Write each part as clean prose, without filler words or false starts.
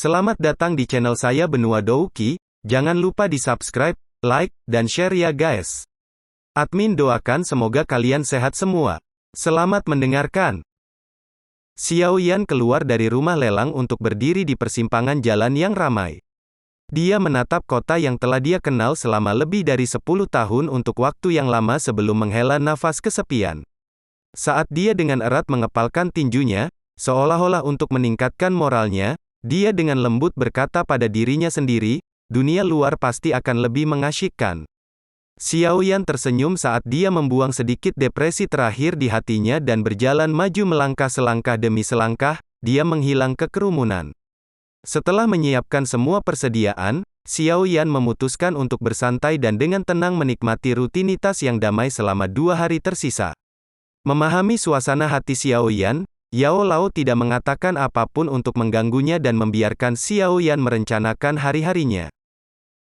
Selamat datang di channel saya Benua Douki, jangan lupa di subscribe, like, dan share ya guys. Admin doakan semoga kalian sehat semua. Selamat mendengarkan. Xiao Yan keluar dari rumah lelang untuk berdiri di persimpangan jalan yang ramai. Dia menatap kota yang telah dia kenal selama lebih dari 10 tahun untuk waktu yang lama sebelum menghela nafas kesepian. Saat dia dengan erat mengepalkan tinjunya, seolah-olah untuk meningkatkan moralnya, dia dengan lembut berkata pada dirinya sendiri, dunia luar pasti akan lebih mengasyikkan. Xiao Yan tersenyum saat dia membuang sedikit depresi terakhir di hatinya dan berjalan maju melangkah selangkah demi selangkah, dia menghilang ke kerumunan. Setelah menyiapkan semua persediaan, Xiao Yan memutuskan untuk bersantai dan dengan tenang menikmati rutinitas yang damai selama 2 hari tersisa. Memahami suasana hati Xiao Yan, Yao Lao tidak mengatakan apapun untuk mengganggunya dan membiarkan Xiao Yan merencanakan hari-harinya.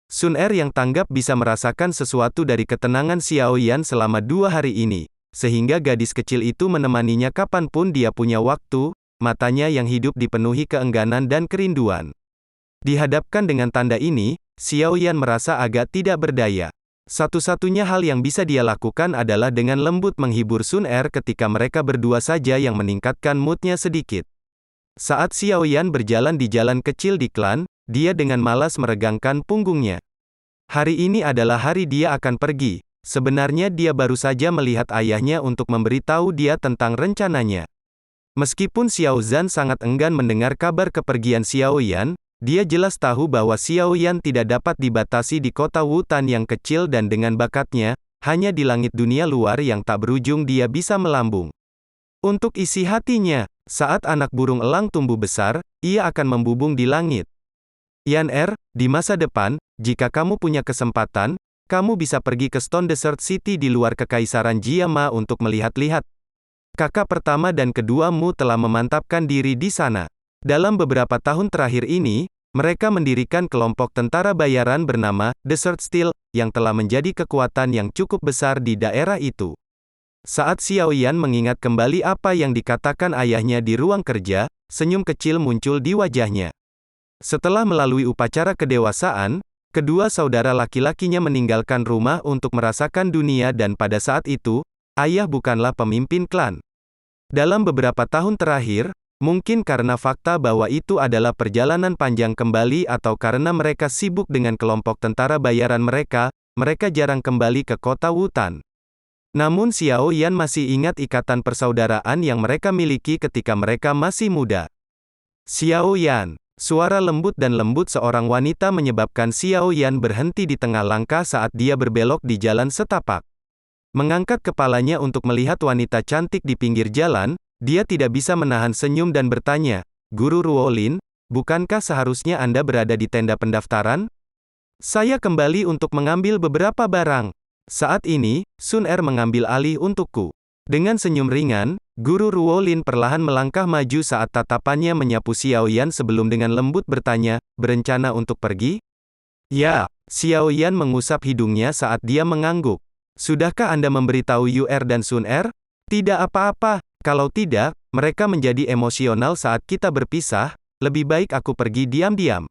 Sun Er yang tanggap bisa merasakan sesuatu dari ketenangan Xiao Yan selama 2 hari ini, sehingga gadis kecil itu menemaninya kapanpun dia punya waktu, matanya yang hidup dipenuhi keengganan dan kerinduan. Dihadapkan dengan tanda ini, Xiao Yan merasa agak tidak berdaya. Satu-satunya hal yang bisa dia lakukan adalah dengan lembut menghibur Sun Er ketika mereka berdua saja yang meningkatkan moodnya sedikit. Saat Xiao Yan berjalan di jalan kecil di klan, dia dengan malas meregangkan punggungnya. Hari ini adalah hari dia akan pergi. Sebenarnya dia baru saja melihat ayahnya untuk memberitahu dia tentang rencananya. Meskipun Xiao Zhan sangat enggan mendengar kabar kepergian Xiao Yan, dia jelas tahu bahwa Xiao Yan tidak dapat dibatasi di kota Wutan yang kecil dan dengan bakatnya, hanya di langit dunia luar yang tak berujung dia bisa melambung. Untuk isi hatinya, saat anak burung elang tumbuh besar, ia akan membubung di langit. Yan Er, di masa depan, jika kamu punya kesempatan, kamu bisa pergi ke Stone Desert City di luar Kekaisaran Jiama untuk melihat-lihat. Kakak pertama dan keduamu telah memantapkan diri di sana. Dalam beberapa tahun terakhir ini, mereka mendirikan kelompok tentara bayaran bernama Desert Steel, yang telah menjadi kekuatan yang cukup besar di daerah itu. Saat Xiao Yan mengingat kembali apa yang dikatakan ayahnya di ruang kerja, senyum kecil muncul di wajahnya. Setelah melalui upacara kedewasaan, kedua saudara laki-lakinya meninggalkan rumah untuk merasakan dunia dan pada saat itu, ayah bukanlah pemimpin klan. Dalam beberapa tahun terakhir, mungkin karena fakta bahwa itu adalah perjalanan panjang kembali atau karena mereka sibuk dengan kelompok tentara bayaran mereka, mereka jarang kembali ke kota Wutan. Namun Xiao Yan masih ingat ikatan persaudaraan yang mereka miliki ketika mereka masih muda. Xiao Yan, suara lembut dan lembut seorang wanita menyebabkan Xiao Yan berhenti di tengah langkah saat dia berbelok di jalan setapak. Mengangkat kepalanya untuk melihat wanita cantik di pinggir jalan, dia tidak bisa menahan senyum dan bertanya, Guru Ruolin, bukankah seharusnya Anda berada di tenda pendaftaran? Saya kembali untuk mengambil beberapa barang. Saat ini, Sun Er mengambil alih untukku. Dengan senyum ringan, Guru Ruolin perlahan melangkah maju saat tatapannya menyapu Xiao Yan sebelum dengan lembut bertanya, berencana untuk pergi? Ya, Xiao Yan mengusap hidungnya saat dia mengangguk. Sudahkah Anda memberitahu Yu Er dan Sun Er? Tidak apa-apa. Kalau tidak, mereka menjadi emosional saat kita berpisah, lebih baik aku pergi diam-diam.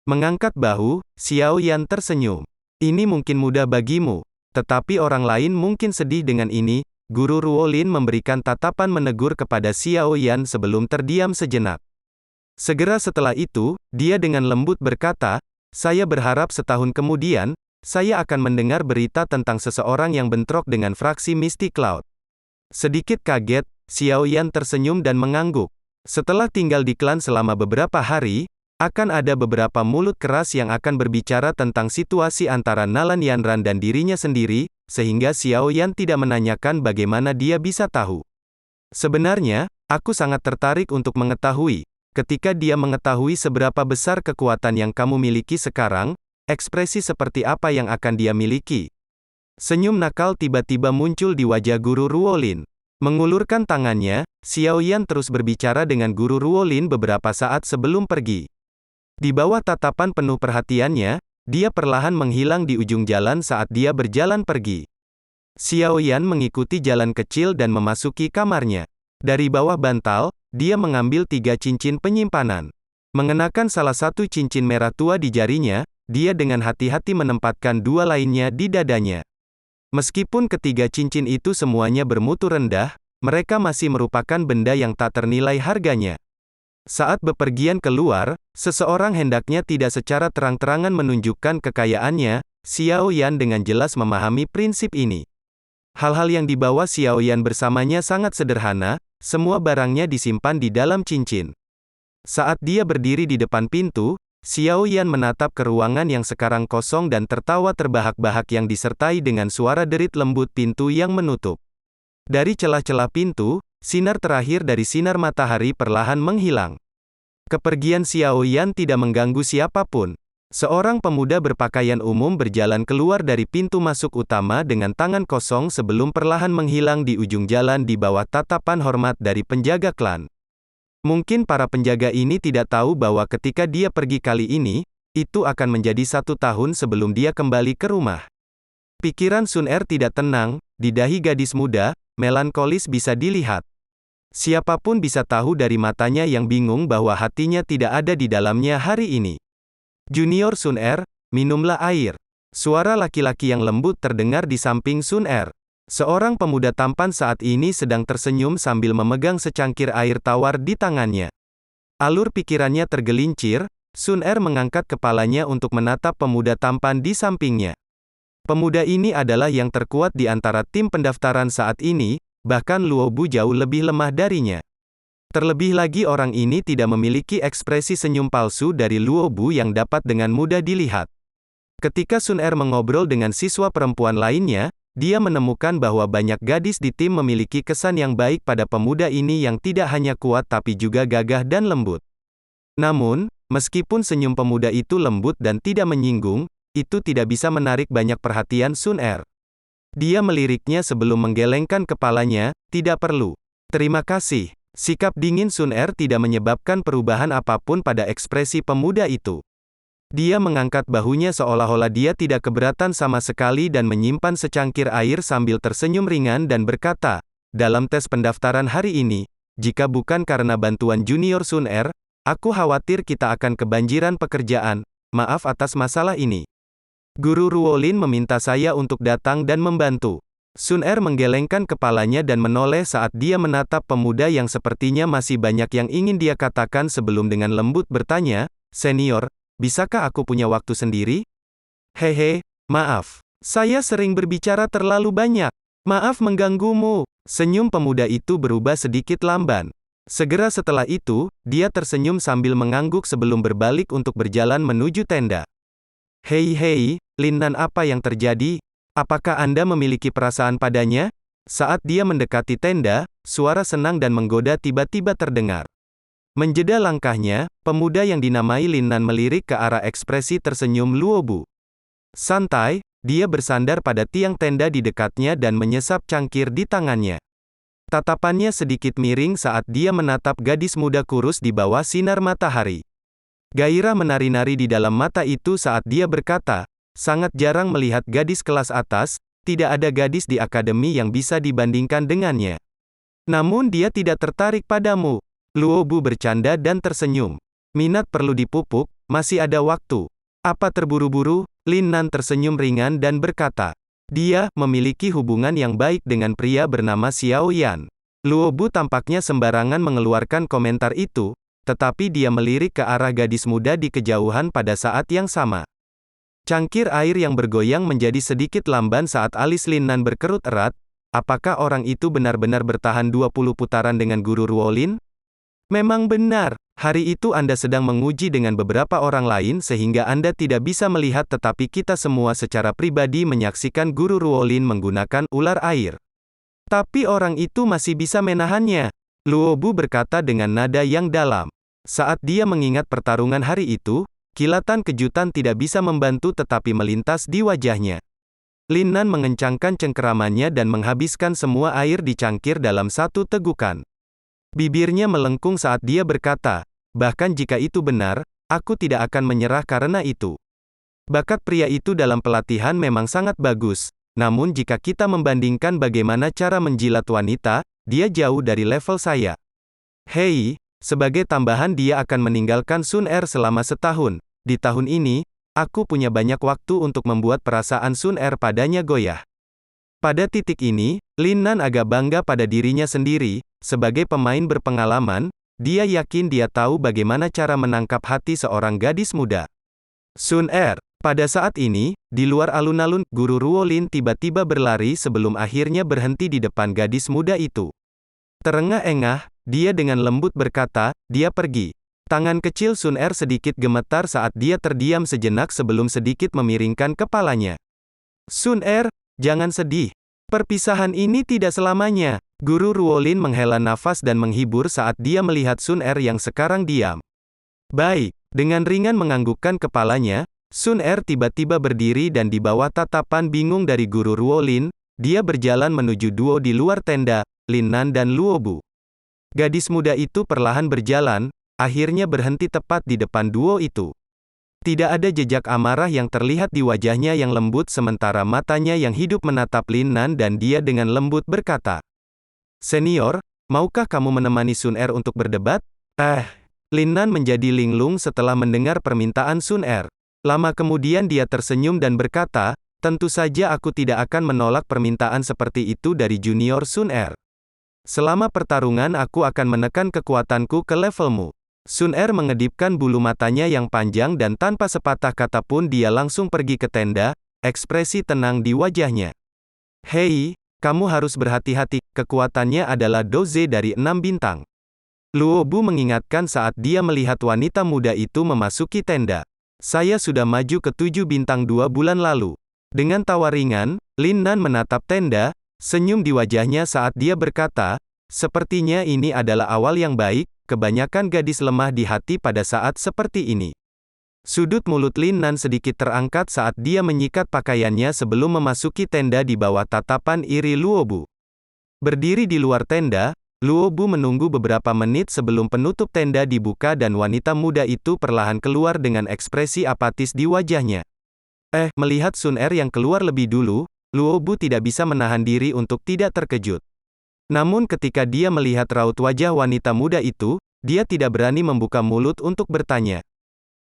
Mengangkat bahu, Xiao Yan tersenyum. Ini mungkin mudah bagimu, tetapi orang lain mungkin sedih dengan ini. Guru Ruolin memberikan tatapan menegur kepada Xiao Yan sebelum terdiam sejenak. Segera setelah itu, dia dengan lembut berkata, saya berharap setahun kemudian, saya akan mendengar berita tentang seseorang yang bentrok dengan fraksi Misty Cloud. Sedikit kaget, Xiao Yan tersenyum dan mengangguk. Setelah tinggal di klan selama beberapa hari, akan ada beberapa mulut keras yang akan berbicara tentang situasi antara Nalan Yanran dan dirinya sendiri, sehingga Xiao Yan tidak menanyakan bagaimana dia bisa tahu. Sebenarnya, aku sangat tertarik untuk mengetahui, ketika dia mengetahui seberapa besar kekuatan yang kamu miliki sekarang, ekspresi seperti apa yang akan dia miliki. Senyum nakal tiba-tiba muncul di wajah Guru Ruolin. Mengulurkan tangannya, Xiao Yan terus berbicara dengan Guru Ruolin beberapa saat sebelum pergi. Di bawah tatapan penuh perhatiannya, dia perlahan menghilang di ujung jalan saat dia berjalan pergi. Xiao Yan mengikuti jalan kecil dan memasuki kamarnya. Dari bawah bantal, dia mengambil 3 cincin penyimpanan. Mengenakan salah satu cincin merah tua di jarinya, dia dengan hati-hati menempatkan dua lainnya di dadanya. Meskipun ketiga cincin itu semuanya bermutu rendah, mereka masih merupakan benda yang tak ternilai harganya. Saat bepergian keluar, seseorang hendaknya tidak secara terang-terangan menunjukkan kekayaannya. Xiao Yan dengan jelas memahami prinsip ini. Hal-hal yang dibawa Xiao Yan bersamanya sangat sederhana, semua barangnya disimpan di dalam cincin. Saat dia berdiri di depan pintu, Xiao Yan menatap ke ruangan yang sekarang kosong dan tertawa terbahak-bahak yang disertai dengan suara derit lembut pintu yang menutup. Dari celah-celah pintu, sinar terakhir dari sinar matahari perlahan menghilang. Kepergian Xiao Yan tidak mengganggu siapapun. Seorang pemuda berpakaian umum berjalan keluar dari pintu masuk utama dengan tangan kosong sebelum perlahan menghilang di ujung jalan di bawah tatapan hormat dari penjaga klan. Mungkin para penjaga ini tidak tahu bahwa ketika dia pergi kali ini, itu akan menjadi 1 tahun sebelum dia kembali ke rumah. Pikiran Sun Er tidak tenang, di dahi gadis muda, melankolis bisa dilihat. Siapapun bisa tahu dari matanya yang bingung bahwa hatinya tidak ada di dalamnya hari ini. Junior Sun Er, minumlah air. Suara laki-laki yang lembut terdengar di samping Sun Er. Seorang pemuda tampan saat ini sedang tersenyum sambil memegang secangkir air tawar di tangannya. Alur pikirannya tergelincir, Sun Er mengangkat kepalanya untuk menatap pemuda tampan di sampingnya. Pemuda ini adalah yang terkuat di antara tim pendaftaran saat ini, bahkan Luo Bu jauh lebih lemah darinya. Terlebih lagi orang ini tidak memiliki ekspresi senyum palsu dari Luo Bu yang dapat dengan mudah dilihat. Ketika Sun Er mengobrol dengan siswa perempuan lainnya, dia menemukan bahwa banyak gadis di tim memiliki kesan yang baik pada pemuda ini yang tidak hanya kuat tapi juga gagah dan lembut. Namun, meskipun senyum pemuda itu lembut dan tidak menyinggung, itu tidak bisa menarik banyak perhatian Sun Er. Dia meliriknya sebelum menggelengkan kepalanya, tidak perlu. Terima kasih. Sikap dingin Sun Er tidak menyebabkan perubahan apapun pada ekspresi pemuda itu. Dia mengangkat bahunya seolah-olah dia tidak keberatan sama sekali dan menyimpan secangkir air sambil tersenyum ringan dan berkata, dalam tes pendaftaran hari ini, jika bukan karena bantuan Junior Sun Er, aku khawatir kita akan kebanjiran pekerjaan, maaf atas masalah ini. Guru Ruolin meminta saya untuk datang dan membantu. Sun Er menggelengkan kepalanya dan menoleh saat dia menatap pemuda yang sepertinya masih banyak yang ingin dia katakan sebelum dengan lembut bertanya, senior, bisakah aku punya waktu sendiri? Hehe, maaf. Saya sering berbicara terlalu banyak. Maaf mengganggumu. Senyum pemuda itu berubah sedikit lamban. Segera setelah itu, dia tersenyum sambil mengangguk sebelum berbalik untuk berjalan menuju tenda. Hei, Lin Nan, apa yang terjadi? Apakah Anda memiliki perasaan padanya? Saat dia mendekati tenda, suara senang dan menggoda tiba-tiba terdengar. Menjeda langkahnya, pemuda yang dinamai Lin Nan melirik ke arah ekspresi tersenyum Luo Bu. Santai, dia bersandar pada tiang tenda di dekatnya dan menyesap cangkir di tangannya. Tatapannya sedikit miring saat dia menatap gadis muda kurus di bawah sinar matahari. Gairah menari-nari di dalam mata itu saat dia berkata, sangat jarang melihat gadis kelas atas, tidak ada gadis di akademi yang bisa dibandingkan dengannya. Namun dia tidak tertarik padamu. Luo Bu bercanda dan tersenyum. Minat perlu dipupuk, masih ada waktu. Apa terburu-buru? Lin Nan tersenyum ringan dan berkata, dia memiliki hubungan yang baik dengan pria bernama Xiao Yan. Luo Bu tampaknya sembarangan mengeluarkan komentar itu, tetapi dia melirik ke arah gadis muda di kejauhan pada saat yang sama. Cangkir air yang bergoyang menjadi sedikit lamban saat alis Lin Nan berkerut erat. Apakah orang itu benar-benar bertahan 20 putaran dengan Guru Ruolin? Memang benar, hari itu Anda sedang menguji dengan beberapa orang lain sehingga Anda tidak bisa melihat tetapi kita semua secara pribadi menyaksikan Guru Ruolin menggunakan ular air. Tapi orang itu masih bisa menahannya. Luo Bu berkata dengan nada yang dalam. Saat dia mengingat pertarungan hari itu, kilatan kejutan tidak bisa membantu tetapi melintas di wajahnya. Lin Nan mengencangkan cengkeramannya dan menghabiskan semua air di cangkir dalam satu tegukan. Bibirnya melengkung saat dia berkata, bahkan jika itu benar, aku tidak akan menyerah karena itu. Bakat pria itu dalam pelatihan memang sangat bagus, namun jika kita membandingkan bagaimana cara menjilat wanita, dia jauh dari level saya. Hei, Sebagai tambahan dia akan meninggalkan Sun Er selama setahun. Di tahun ini, aku punya banyak waktu untuk membuat perasaan Sun Er padanya goyah. Pada titik ini, Lin Nan agak bangga pada dirinya sendiri. Sebagai pemain berpengalaman, dia yakin dia tahu bagaimana cara menangkap hati seorang gadis muda. Sun Er. Pada saat ini, di luar alun-alun, Guru Ruo Lin tiba-tiba berlari sebelum akhirnya berhenti di depan gadis muda itu. Terengah-engah, dia dengan lembut berkata, dia pergi. Tangan kecil Sun Er sedikit gemetar saat dia terdiam sejenak sebelum sedikit memiringkan kepalanya. Sun Er, jangan sedih. Perpisahan ini tidak selamanya. Guru Ruo Lin menghela nafas dan menghibur saat dia melihat Sun Er yang sekarang diam. Baik, dengan ringan menganggukkan kepalanya, Sun Er tiba-tiba berdiri dan di bawah tatapan bingung dari Guru Ruo Lin, dia berjalan menuju duo di luar tenda, Lin Nan dan Luo Bu. Gadis muda itu perlahan berjalan, akhirnya berhenti tepat di depan duo itu. Tidak ada jejak amarah yang terlihat di wajahnya yang lembut sementara matanya yang hidup menatap Lin Nan dan dia dengan lembut berkata, "Senior, maukah kamu menemani Sun Er untuk berdebat?" Lin Nan menjadi linglung setelah mendengar permintaan Sun Er. Lama kemudian dia tersenyum dan berkata, "Tentu saja aku tidak akan menolak permintaan seperti itu dari junior Sun Er. Selama pertarungan aku akan menekan kekuatanku ke levelmu." Sun Er mengedipkan bulu matanya yang panjang dan tanpa sepatah kata pun dia langsung pergi ke tenda, ekspresi tenang di wajahnya. "Hei, kamu harus berhati-hati, kekuatannya adalah doze dari 6 bintang." Luo Bu mengingatkan saat dia melihat wanita muda itu memasuki tenda. "Saya sudah maju ke 7 bintang 2 bulan lalu." Dengan tawa ringan, Lin Nan menatap tenda, senyum di wajahnya saat dia berkata, "Sepertinya ini adalah awal yang baik, kebanyakan gadis lemah di hati pada saat seperti ini." Sudut mulut Lin Nan sedikit terangkat saat dia menyikat pakaiannya sebelum memasuki tenda di bawah tatapan iri Luo Bu. Berdiri di luar tenda, Luo Bu menunggu beberapa menit sebelum penutup tenda dibuka dan wanita muda itu perlahan keluar dengan ekspresi apatis di wajahnya. Melihat Sun Er yang keluar lebih dulu, Luo Bu tidak bisa menahan diri untuk tidak terkejut. Namun ketika dia melihat raut wajah wanita muda itu, dia tidak berani membuka mulut untuk bertanya.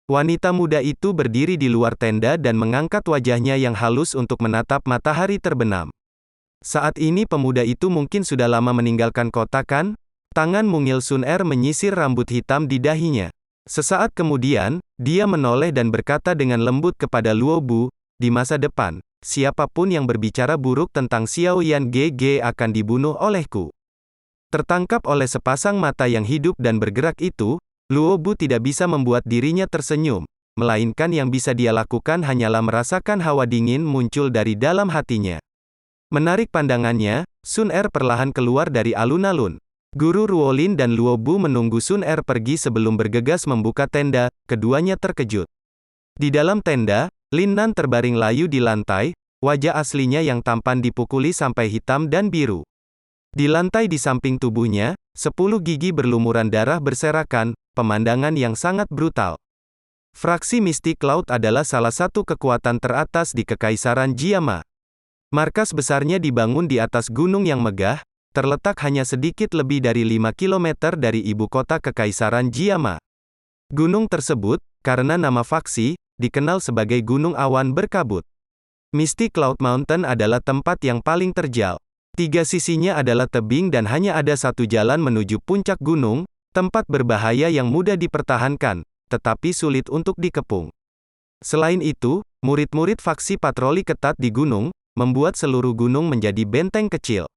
Wanita muda itu berdiri di luar tenda dan mengangkat wajahnya yang halus untuk menatap matahari terbenam. Saat ini pemuda itu mungkin sudah lama meninggalkan kota kan? Tangan mungil Sun Er menyisir rambut hitam di dahinya. Sesaat kemudian, dia menoleh dan berkata dengan lembut kepada Luo Bu, "Di masa depan, siapapun yang berbicara buruk tentang Xiao Yan GG akan dibunuh olehku." Tertangkap oleh sepasang mata yang hidup dan bergerak itu, Luo Bu tidak bisa membuat dirinya tersenyum, melainkan yang bisa dia lakukan hanyalah merasakan hawa dingin muncul dari dalam hatinya. Menarik pandangannya, Sun Er perlahan keluar dari alun-alun. Guru Ruo Lin dan Luo Bu menunggu Sun Er pergi sebelum bergegas membuka tenda, keduanya terkejut. Di dalam tenda, Lin Nan terbaring layu di lantai, wajah aslinya yang tampan dipukuli sampai hitam dan biru. Di lantai di samping tubuhnya, 10 gigi berlumuran darah berserakan, pemandangan yang sangat brutal. Fraksi Mystic Cloud adalah salah satu kekuatan teratas di Kekaisaran Jiama. Markas besarnya dibangun di atas gunung yang megah, terletak hanya sedikit lebih dari 5 km dari ibu kota Kekaisaran Jiama. Gunung tersebut, karena nama faksi, dikenal sebagai Gunung Awan Berkabut. Mystic Cloud Mountain adalah tempat yang paling terjal. 3 sisinya adalah tebing dan hanya ada satu jalan menuju puncak gunung, tempat berbahaya yang mudah dipertahankan, tetapi sulit untuk dikepung. Selain itu, murid-murid faksi patroli ketat di gunung, membuat seluruh gunung menjadi benteng kecil.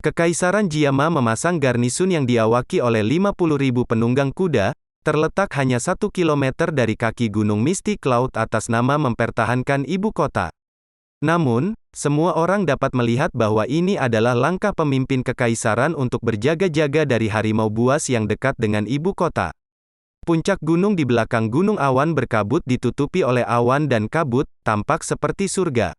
Kekaisaran Jiama memasang garnisun yang diawaki oleh 50.000 penunggang kuda, terletak hanya 1 km dari kaki Gunung Mystic Cloud atas nama mempertahankan ibu kota. Namun, semua orang dapat melihat bahwa ini adalah langkah pemimpin kekaisaran untuk berjaga-jaga dari harimau buas yang dekat dengan ibu kota. Puncak gunung di belakang Gunung Awan Berkabut ditutupi oleh awan dan kabut, tampak seperti surga.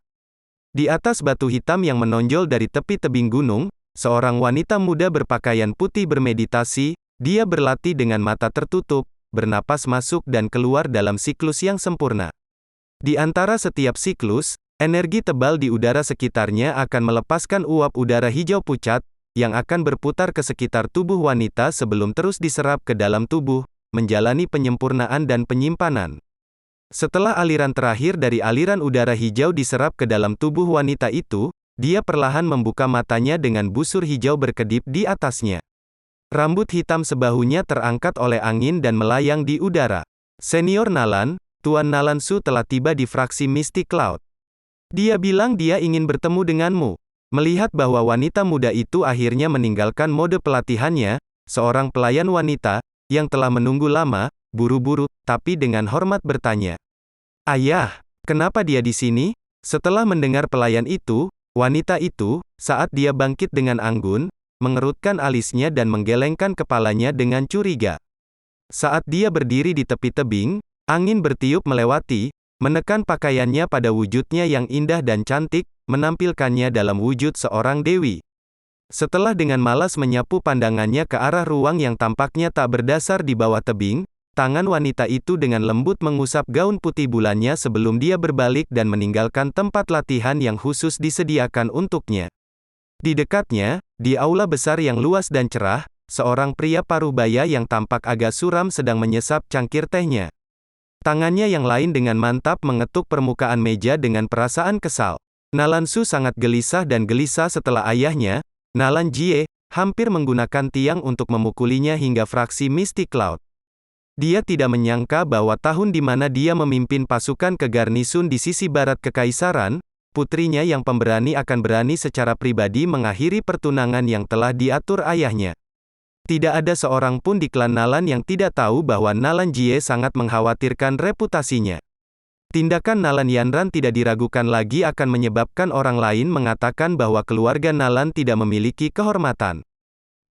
Di atas batu hitam yang menonjol dari tepi tebing gunung, seorang wanita muda berpakaian putih bermeditasi, dia berlatih dengan mata tertutup, bernapas masuk dan keluar dalam siklus yang sempurna. Di antara setiap siklus, energi tebal di udara sekitarnya akan melepaskan uap udara hijau pucat, yang akan berputar ke sekitar tubuh wanita sebelum terus diserap ke dalam tubuh, menjalani penyempurnaan dan penyimpanan. Setelah aliran terakhir dari aliran udara hijau diserap ke dalam tubuh wanita itu, dia perlahan membuka matanya dengan busur hijau berkedip di atasnya. Rambut hitam sebahunya terangkat oleh angin dan melayang di udara. Senior Nalan, Tuan Nalan Su telah tiba di fraksi Mystic Cloud. Dia bilang dia ingin bertemu denganmu. Melihat bahwa wanita muda itu akhirnya meninggalkan mode pelatihannya, seorang pelayan wanita, yang telah menunggu lama, buru-buru, tapi dengan hormat bertanya. Ayah, kenapa dia di sini? Setelah mendengar pelayan itu, wanita itu, saat dia bangkit dengan anggun, mengerutkan alisnya dan menggelengkan kepalanya dengan curiga. Saat dia berdiri di tepi tebing, angin bertiup melewati, menekan pakaiannya pada wujudnya yang indah dan cantik, menampilkannya dalam wujud seorang dewi. Setelah dengan malas menyapu pandangannya ke arah ruang yang tampaknya tak berdasar di bawah tebing, tangan wanita itu dengan lembut mengusap gaun putih bulannya sebelum dia berbalik dan meninggalkan tempat latihan yang khusus disediakan untuknya. Di dekatnya, di aula besar yang luas dan cerah, seorang pria parubaya yang tampak agak suram sedang menyesap cangkir tehnya. Tangannya yang lain dengan mantap mengetuk permukaan meja dengan perasaan kesal. Nalan Su sangat gelisah dan gelisah setelah ayahnya, Nalan Jie, hampir menggunakan tiang untuk memukulinya hingga fraksi Mystic Cloud. Dia tidak menyangka bahwa tahun di mana dia memimpin pasukan ke garnisun di sisi barat kekaisaran, putrinya yang pemberani akan berani secara pribadi mengakhiri pertunangan yang telah diatur ayahnya. Tidak ada seorang pun di klan Nalan yang tidak tahu bahwa Nalan Jie sangat mengkhawatirkan reputasinya. Tindakan Nalan Yanran tidak diragukan lagi akan menyebabkan orang lain mengatakan bahwa keluarga Nalan tidak memiliki kehormatan.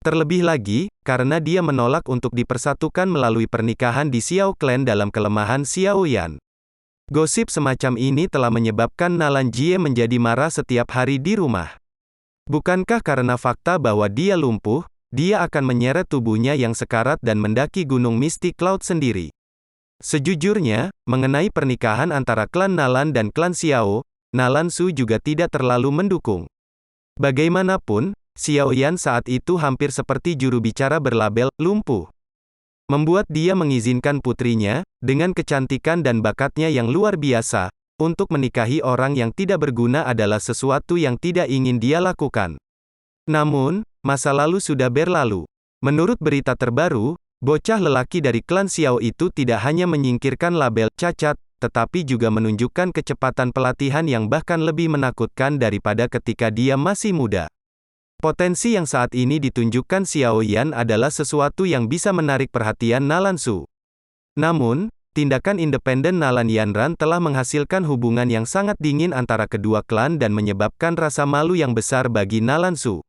Terlebih lagi, karena dia menolak untuk dipersatukan melalui pernikahan di Xiao Clan dalam kelemahan Xiao Yan. Gosip semacam ini telah menyebabkan Nalan Jie menjadi marah setiap hari di rumah. Bukankah karena fakta bahwa dia lumpuh, dia akan menyeret tubuhnya yang sekarat dan mendaki gunung Mystic Cloud sendiri. Sejujurnya, mengenai pernikahan antara klan Nalan dan klan Xiao, Nalan Su juga tidak terlalu mendukung. Bagaimanapun, Xiao Yan saat itu hampir seperti juru bicara berlabel lumpuh. Membuat dia mengizinkan putrinya, dengan kecantikan dan bakatnya yang luar biasa, untuk menikahi orang yang tidak berguna adalah sesuatu yang tidak ingin dia lakukan. Namun, masa lalu sudah berlalu. Menurut berita terbaru, bocah lelaki dari klan Xiao itu tidak hanya menyingkirkan label cacat, tetapi juga menunjukkan kecepatan pelatihan yang bahkan lebih menakutkan daripada ketika dia masih muda. Potensi yang saat ini ditunjukkan Xiao Yan adalah sesuatu yang bisa menarik perhatian Nalan Su. Namun, tindakan independen Nalan Yanran telah menghasilkan hubungan yang sangat dingin antara kedua klan dan menyebabkan rasa malu yang besar bagi Nalan Su.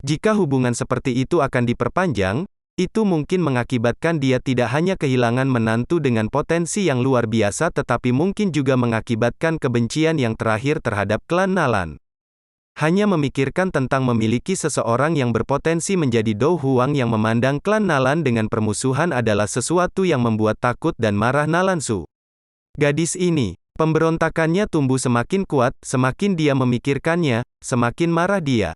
Jika hubungan seperti itu akan diperpanjang, itu mungkin mengakibatkan dia tidak hanya kehilangan menantu dengan potensi yang luar biasa tetapi mungkin juga mengakibatkan kebencian yang terakhir terhadap klan Nalan. Hanya memikirkan tentang memiliki seseorang yang berpotensi menjadi Dou Huang yang memandang klan Nalan dengan permusuhan adalah sesuatu yang membuat takut dan marah Nalan Su. Gadis ini, pemberontakannya tumbuh semakin kuat, semakin dia memikirkannya, semakin marah dia.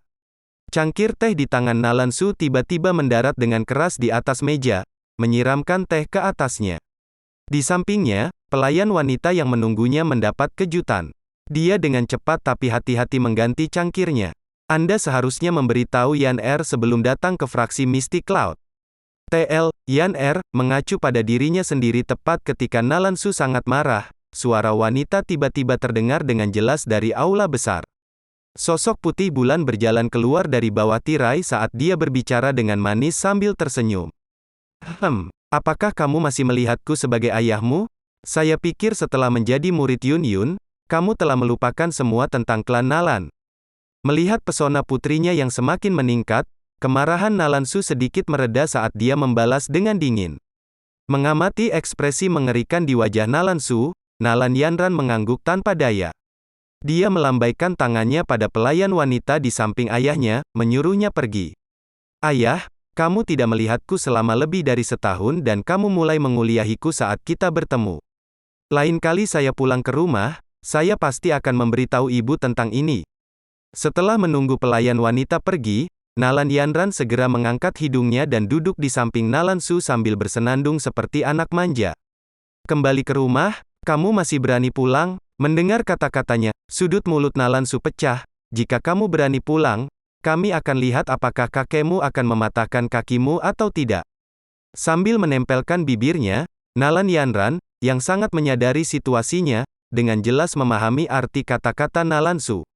Cangkir teh di tangan Nalan Su tiba-tiba mendarat dengan keras di atas meja, menyiramkan teh ke atasnya. Di sampingnya, pelayan wanita yang menunggunya mendapat kejutan. Dia dengan cepat tapi hati-hati mengganti cangkirnya. Anda seharusnya memberitahu Yan Er sebelum datang ke fraksi Mystic Cloud. TL, Yan Er, mengacu pada dirinya sendiri tepat ketika Nalan Su sangat marah. Suara wanita tiba-tiba terdengar dengan jelas dari aula besar. Sosok putih bulan berjalan keluar dari bawah tirai saat dia berbicara dengan manis sambil tersenyum. Apakah kamu masih melihatku sebagai ayahmu? Saya pikir setelah menjadi murid Yun Yun, kamu telah melupakan semua tentang klan Nalan. Melihat pesona putrinya yang semakin meningkat, kemarahan Nalan Su sedikit mereda saat dia membalas dengan dingin. Mengamati ekspresi mengerikan di wajah Nalan Su, Nalan Yanran mengangguk tanpa daya. Dia melambaikan tangannya pada pelayan wanita di samping ayahnya, menyuruhnya pergi. Ayah, kamu tidak melihatku selama lebih dari setahun dan kamu mulai menguliahiku saat kita bertemu. Lain kali saya pulang ke rumah, saya pasti akan memberitahu ibu tentang ini. Setelah menunggu pelayan wanita pergi, Nalan Yanran segera mengangkat hidungnya dan duduk di samping Nalan Su sambil bersenandung seperti anak manja. Kembali ke rumah, kamu masih berani pulang? Mendengar kata-katanya, sudut mulut Nalan Su pecah. Jika kamu berani pulang, kami akan lihat apakah kakekmu akan mematahkan kakimu atau tidak. Sambil menempelkan bibirnya, Nalan Yanran, yang sangat menyadari situasinya, dengan jelas memahami arti kata-kata Nalan Su.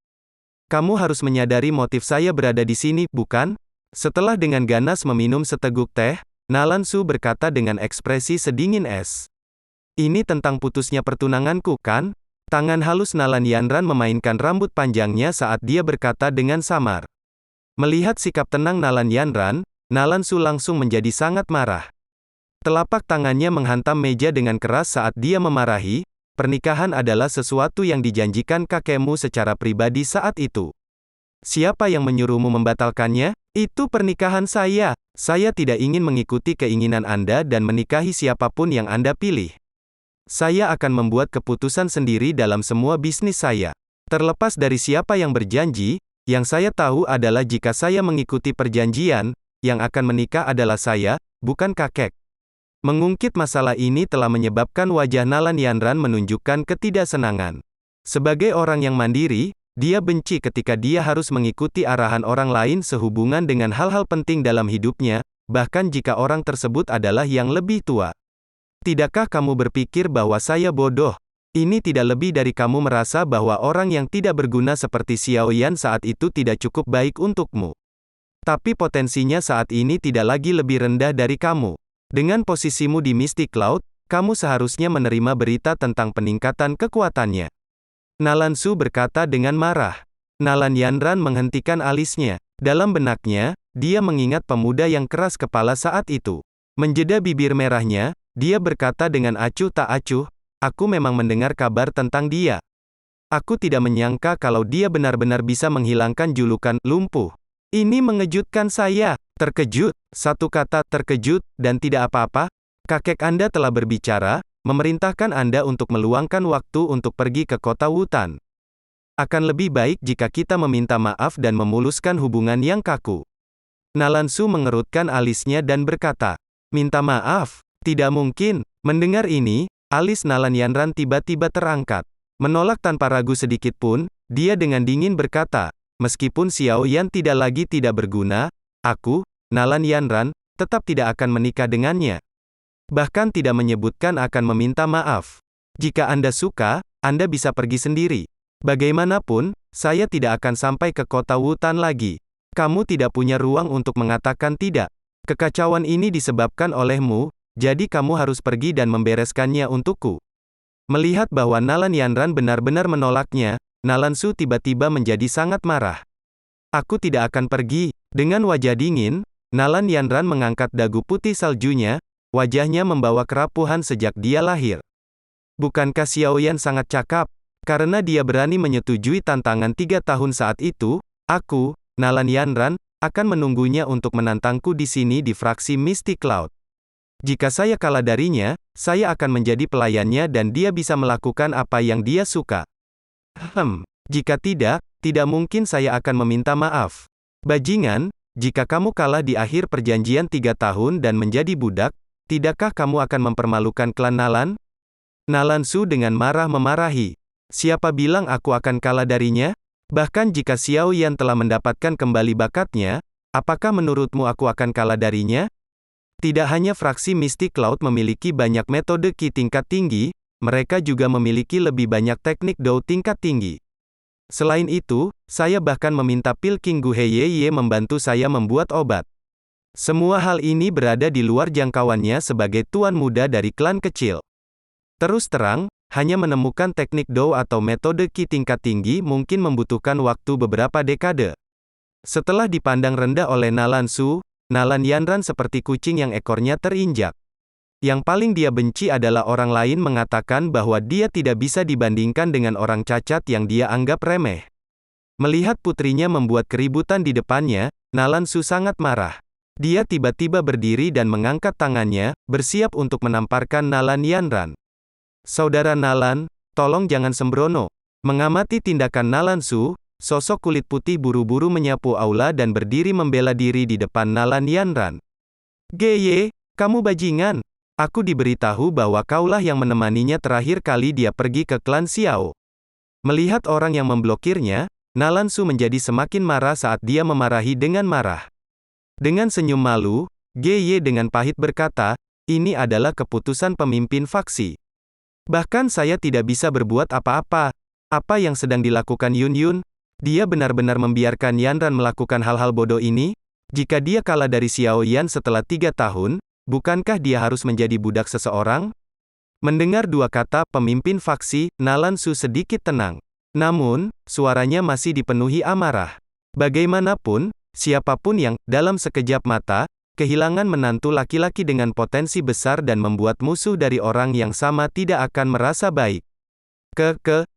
Kamu harus menyadari motif saya berada di sini, bukan? Setelah dengan ganas meminum seteguk teh, Nalan Su berkata dengan ekspresi sedingin es. Ini tentang putusnya pertunanganku, kan? Tangan halus Nalan Yanran memainkan rambut panjangnya saat dia berkata dengan samar. Melihat sikap tenang Nalan Yanran, Nalan Su langsung menjadi sangat marah. Telapak tangannya menghantam meja dengan keras saat dia memarahi. Pernikahan adalah sesuatu yang dijanjikan kakekmu secara pribadi saat itu. Siapa yang menyuruhmu membatalkannya? Itu pernikahan saya. Saya tidak ingin mengikuti keinginan Anda dan menikahi siapapun yang Anda pilih. Saya akan membuat keputusan sendiri dalam semua bisnis saya. Terlepas dari siapa yang berjanji, yang saya tahu adalah jika saya mengikuti perjanjian, yang akan menikah adalah saya, bukan kakek. Mengungkit masalah ini telah menyebabkan wajah Nalan Yanran menunjukkan ketidaksenangan. Sebagai orang yang mandiri, dia benci ketika dia harus mengikuti arahan orang lain sehubungan dengan hal-hal penting dalam hidupnya, bahkan jika orang tersebut adalah yang lebih tua. Tidakkah kamu berpikir bahwa saya bodoh? Ini tidak lebih dari kamu merasa bahwa orang yang tidak berguna seperti Xiao Yan saat itu tidak cukup baik untukmu. Tapi potensinya saat ini tidak lagi lebih rendah dari kamu. Dengan posisimu di Mystic Cloud, kamu seharusnya menerima berita tentang peningkatan kekuatannya. Nalan Su berkata dengan marah. Nalan Yanran menghentikan alisnya. Dalam benaknya, dia mengingat pemuda yang keras kepala saat itu. Menjeda bibir merahnya, dia berkata dengan acuh tak acuh, aku memang mendengar kabar tentang dia. Aku tidak menyangka kalau dia benar-benar bisa menghilangkan julukan lumpuh. Ini mengejutkan saya. Terkejut, satu kata terkejut, dan tidak apa-apa. Kakek Anda telah berbicara, memerintahkan Anda untuk meluangkan waktu untuk pergi ke kota Wutan. Akan lebih baik jika kita meminta maaf dan memuluskan hubungan yang kaku. Nalan Su mengerutkan alisnya dan berkata, minta maaf? Tidak mungkin. Mendengar ini, alis Nalan Yanran tiba-tiba terangkat. Menolak tanpa ragu sedikit pun, dia dengan dingin berkata, meskipun Xiao Yan tidak lagi tidak berguna, aku, Nalan Yanran, tetap tidak akan menikah dengannya. Bahkan tidak menyebutkan akan meminta maaf. Jika Anda suka, Anda bisa pergi sendiri. Bagaimanapun, saya tidak akan sampai ke kota Wutan lagi. Kamu tidak punya ruang untuk mengatakan tidak. Kekacauan ini disebabkan olehmu, jadi kamu harus pergi dan membereskannya untukku. Melihat bahwa Nalan Yanran benar-benar menolaknya, Nalan Su tiba-tiba menjadi sangat marah. Aku tidak akan pergi. Dengan wajah dingin, Nalan Yanran mengangkat dagu putih saljunya, wajahnya membawa kerapuhan sejak dia lahir. Bukankah Xiao Yan sangat cakap? Karena dia berani menyetujui tantangan 3 tahun saat itu, aku, Nalan Yanran, akan menunggunya untuk menantangku di sini di fraksi Mystic Cloud. Jika saya kalah darinya, saya akan menjadi pelayannya dan dia bisa melakukan apa yang dia suka. Jika tidak mungkin saya akan meminta maaf. Bajingan, jika kamu kalah di akhir perjanjian 3 tahun dan menjadi budak, tidakkah kamu akan mempermalukan klan Nalan? Nalan Su dengan marah memarahi. Siapa bilang aku akan kalah darinya? Bahkan jika Xiao Yan telah mendapatkan kembali bakatnya, apakah menurutmu aku akan kalah darinya? Tidak hanya fraksi Mystic Cloud memiliki banyak metode Qi tingkat tinggi, mereka juga memiliki lebih banyak teknik Dou tingkat tinggi. Selain itu, saya bahkan meminta Pil King Gu Heyeye membantu saya membuat obat. Semua hal ini berada di luar jangkauannya sebagai tuan muda dari klan kecil. Terus terang, hanya menemukan teknik Dou atau metode Qi tingkat tinggi mungkin membutuhkan waktu beberapa dekade. Setelah dipandang rendah oleh Nalan Su, Nalan Yanran seperti kucing yang ekornya terinjak. Yang paling dia benci adalah orang lain mengatakan bahwa dia tidak bisa dibandingkan dengan orang cacat yang dia anggap remeh. Melihat putrinya membuat keributan di depannya, Nalan Su sangat marah. Dia tiba-tiba berdiri dan mengangkat tangannya, bersiap untuk menamparkan Nalan Yanran. Saudara Nalan, tolong jangan sembrono. Mengamati tindakan Nalan Su, sosok kulit putih buru-buru menyapu aula dan berdiri membela diri di depan Nalan Yanran. "Geye, kamu bajingan. Aku diberitahu bahwa kaulah yang menemaninya terakhir kali dia pergi ke klan Xiao." Melihat orang yang memblokirnya, Nalan Su menjadi semakin marah saat dia memarahi dengan marah. Dengan senyum malu, Geye dengan pahit berkata, "Ini adalah keputusan pemimpin faksi. Bahkan saya tidak bisa berbuat apa-apa. Apa yang sedang dilakukan Yun Yun? Dia benar-benar membiarkan Yanran melakukan hal-hal bodoh ini? Jika dia kalah dari Xiao Yan setelah 3 tahun, bukankah dia harus menjadi budak seseorang?" Mendengar dua kata pemimpin faksi, Nalan Su sedikit tenang. Namun, suaranya masih dipenuhi amarah. Bagaimanapun, siapapun yang, dalam sekejap mata, kehilangan menantu laki-laki dengan potensi besar dan membuat musuh dari orang yang sama tidak akan merasa baik.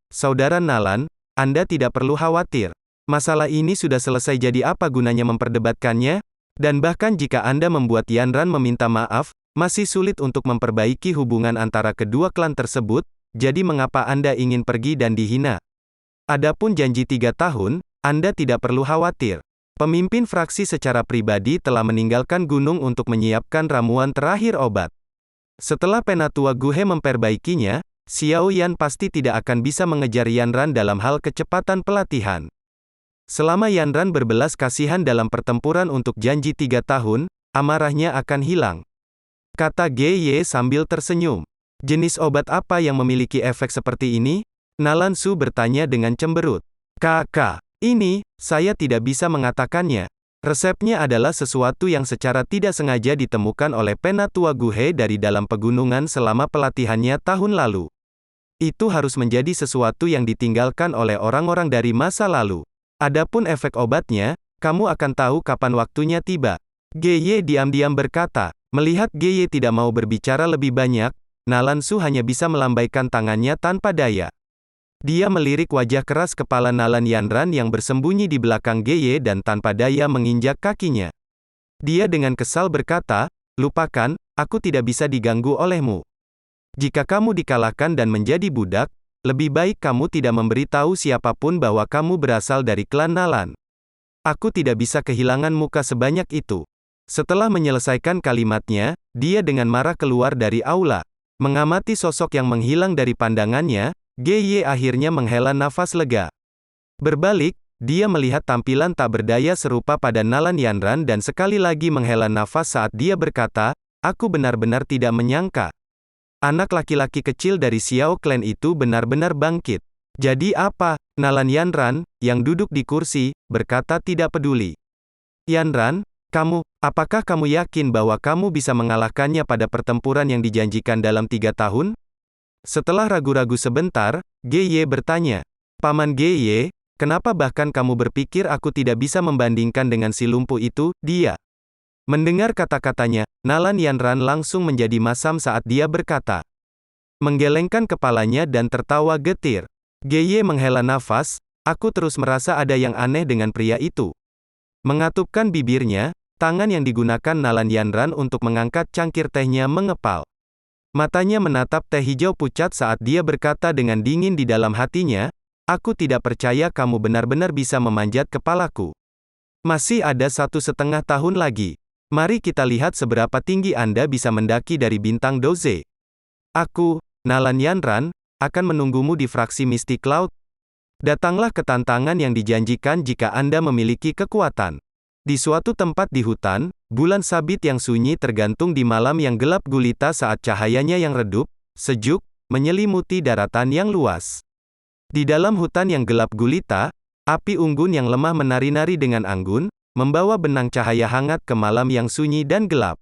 Saudara Nalan, Anda tidak perlu khawatir. Masalah ini sudah selesai, jadi apa gunanya memperdebatkannya? Dan bahkan jika Anda membuat Yanran meminta maaf, masih sulit untuk memperbaiki hubungan antara kedua klan tersebut, jadi mengapa Anda ingin pergi dan dihina? Adapun janji 3 tahun, Anda tidak perlu khawatir. Pemimpin fraksi secara pribadi telah meninggalkan gunung untuk menyiapkan ramuan terakhir obat. Setelah Penatua Guhe memperbaikinya, Xiao Yan pasti tidak akan bisa mengejar Yanran dalam hal kecepatan pelatihan. Selama Yanran berbelas kasihan dalam pertempuran untuk janji 3 tahun, amarahnya akan hilang. Kata Geye sambil tersenyum. "Jenis obat apa yang memiliki efek seperti ini?" Nalan Su bertanya dengan cemberut. "Kakak. Ini, saya tidak bisa mengatakannya. Resepnya adalah sesuatu yang secara tidak sengaja ditemukan oleh Penatua Guhe dari dalam pegunungan selama pelatihannya tahun lalu. Itu harus menjadi sesuatu yang ditinggalkan oleh orang-orang dari masa lalu. Adapun efek obatnya, kamu akan tahu kapan waktunya tiba." Geye diam-diam berkata. Melihat Geye tidak mau berbicara lebih banyak, Nalan Su hanya bisa melambaikan tangannya tanpa daya. Dia melirik wajah keras kepala Nalan Yanran yang bersembunyi di belakang Geye dan tanpa daya menginjak kakinya. Dia dengan kesal berkata, "Lupakan, aku tidak bisa diganggu olehmu. Jika kamu dikalahkan dan menjadi budak, lebih baik kamu tidak memberitahu siapapun bahwa kamu berasal dari klan Nalan. Aku tidak bisa kehilangan muka sebanyak itu." Setelah menyelesaikan kalimatnya, dia dengan marah keluar dari aula. Mengamati sosok yang menghilang dari pandangannya, Geye akhirnya menghela nafas lega. Berbalik, dia melihat tampilan tak berdaya serupa pada Nalan Yanran dan sekali lagi menghela nafas saat dia berkata, "Aku benar-benar tidak menyangka. Anak laki-laki kecil dari Xiao Clan itu benar-benar bangkit." "Jadi apa?" Nalan Yanran, yang duduk di kursi, berkata tidak peduli. "Yanran, apakah kamu yakin bahwa kamu bisa mengalahkannya pada pertempuran yang dijanjikan dalam 3 tahun? Setelah ragu-ragu sebentar, Geye bertanya, "Paman Geye, kenapa bahkan kamu berpikir aku tidak bisa membandingkan dengan si lumpuh itu, dia?" Mendengar kata-katanya, Nalan Yanran langsung menjadi masam saat dia berkata. Menggelengkan kepalanya dan tertawa getir. Geye menghela nafas, "Aku terus merasa ada yang aneh dengan pria itu." Mengatupkan bibirnya, tangan yang digunakan Nalan Yanran untuk mengangkat cangkir tehnya mengepal. Matanya menatap teh hijau pucat saat dia berkata dengan dingin di dalam hatinya, "Aku tidak percaya kamu benar-benar bisa memanjat kepalaku. Masih ada 1,5 tahun lagi. Mari kita lihat seberapa tinggi Anda bisa mendaki dari bintang Doze. Aku, Nalan Yanran, akan menunggumu di fraksi Misty Cloud. Datanglah ke tantangan yang dijanjikan jika Anda memiliki kekuatan." Di suatu tempat di hutan, bulan sabit yang sunyi tergantung di malam yang gelap gulita saat cahayanya yang redup, sejuk, menyelimuti daratan yang luas. Di dalam hutan yang gelap gulita, api unggun yang lemah menari-nari dengan anggun, membawa benang cahaya hangat ke malam yang sunyi dan gelap.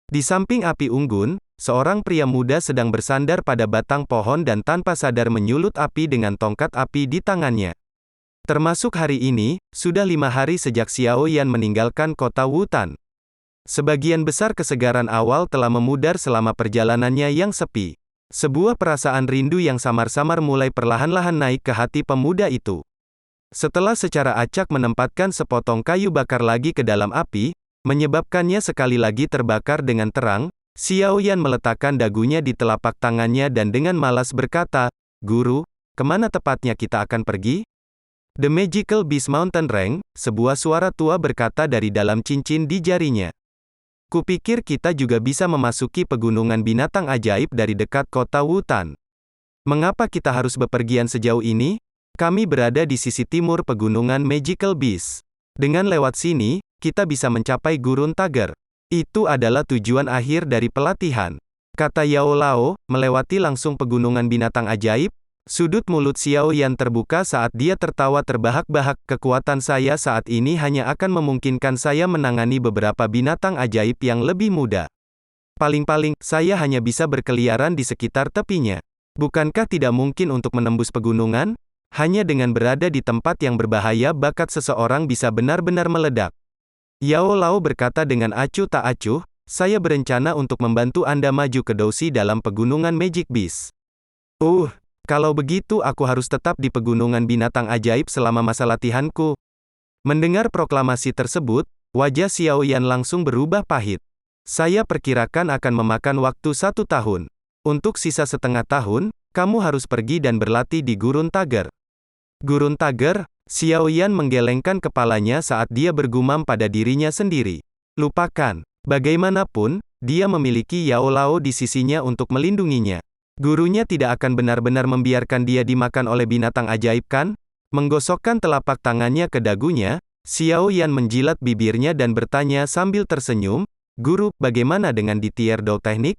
Di samping api unggun, seorang pria muda sedang bersandar pada batang pohon dan tanpa sadar menyulut api dengan tongkat api di tangannya. Termasuk hari ini, sudah 5 hari sejak Xiao Yan meninggalkan kota Wutan. Sebagian besar kesegaran awal telah memudar selama perjalanannya yang sepi. Sebuah perasaan rindu yang samar-samar mulai perlahan-lahan naik ke hati pemuda itu. Setelah secara acak menempatkan sepotong kayu bakar lagi ke dalam api, menyebabkannya sekali lagi terbakar dengan terang, Xiao Yan meletakkan dagunya di telapak tangannya dan dengan malas berkata, "Guru, kemana tepatnya kita akan pergi?" The Magical Beast Mountain Rank, sebuah suara tua berkata dari dalam cincin di jarinya. Kupikir kita juga bisa memasuki pegunungan binatang ajaib dari dekat kota Wutan. Mengapa kita harus bepergian sejauh ini? Kami berada di sisi timur pegunungan Magical Beast. Dengan lewat sini, kita bisa mencapai Gurun Tiger. Itu adalah tujuan akhir dari pelatihan. Kata Yao Lao, melewati langsung pegunungan binatang ajaib. Sudut mulut Xiao Yan terbuka saat dia tertawa terbahak-bahak. Kekuatan saya saat ini hanya akan memungkinkan saya menangani beberapa binatang ajaib yang lebih muda. Paling-paling, saya hanya bisa berkeliaran di sekitar tepinya. Bukankah tidak mungkin untuk menembus pegunungan? Hanya dengan berada di tempat yang berbahaya bakat seseorang bisa benar-benar meledak. Yao Lao berkata dengan acuh tak acuh, saya berencana untuk membantu Anda maju ke Dousi dalam pegunungan Magic Beast. Kalau begitu aku harus tetap di pegunungan binatang ajaib selama masa latihanku. Mendengar proklamasi tersebut, wajah Xiao Yan langsung berubah pahit. Saya perkirakan akan memakan waktu 1 tahun. Untuk sisa setengah tahun, kamu harus pergi dan berlatih di Gurun Tiger. Gurun Tiger? Xiao Yan menggelengkan kepalanya saat dia bergumam pada dirinya sendiri. Lupakan. Bagaimanapun, dia memiliki Yao Lao di sisinya untuk melindunginya. Gurunya tidak akan benar-benar membiarkan dia dimakan oleh binatang ajaib kan? Menggosokkan telapak tangannya ke dagunya, Xiao Yan menjilat bibirnya dan bertanya sambil tersenyum, Guru, bagaimana dengan di Tier Dou Teknik?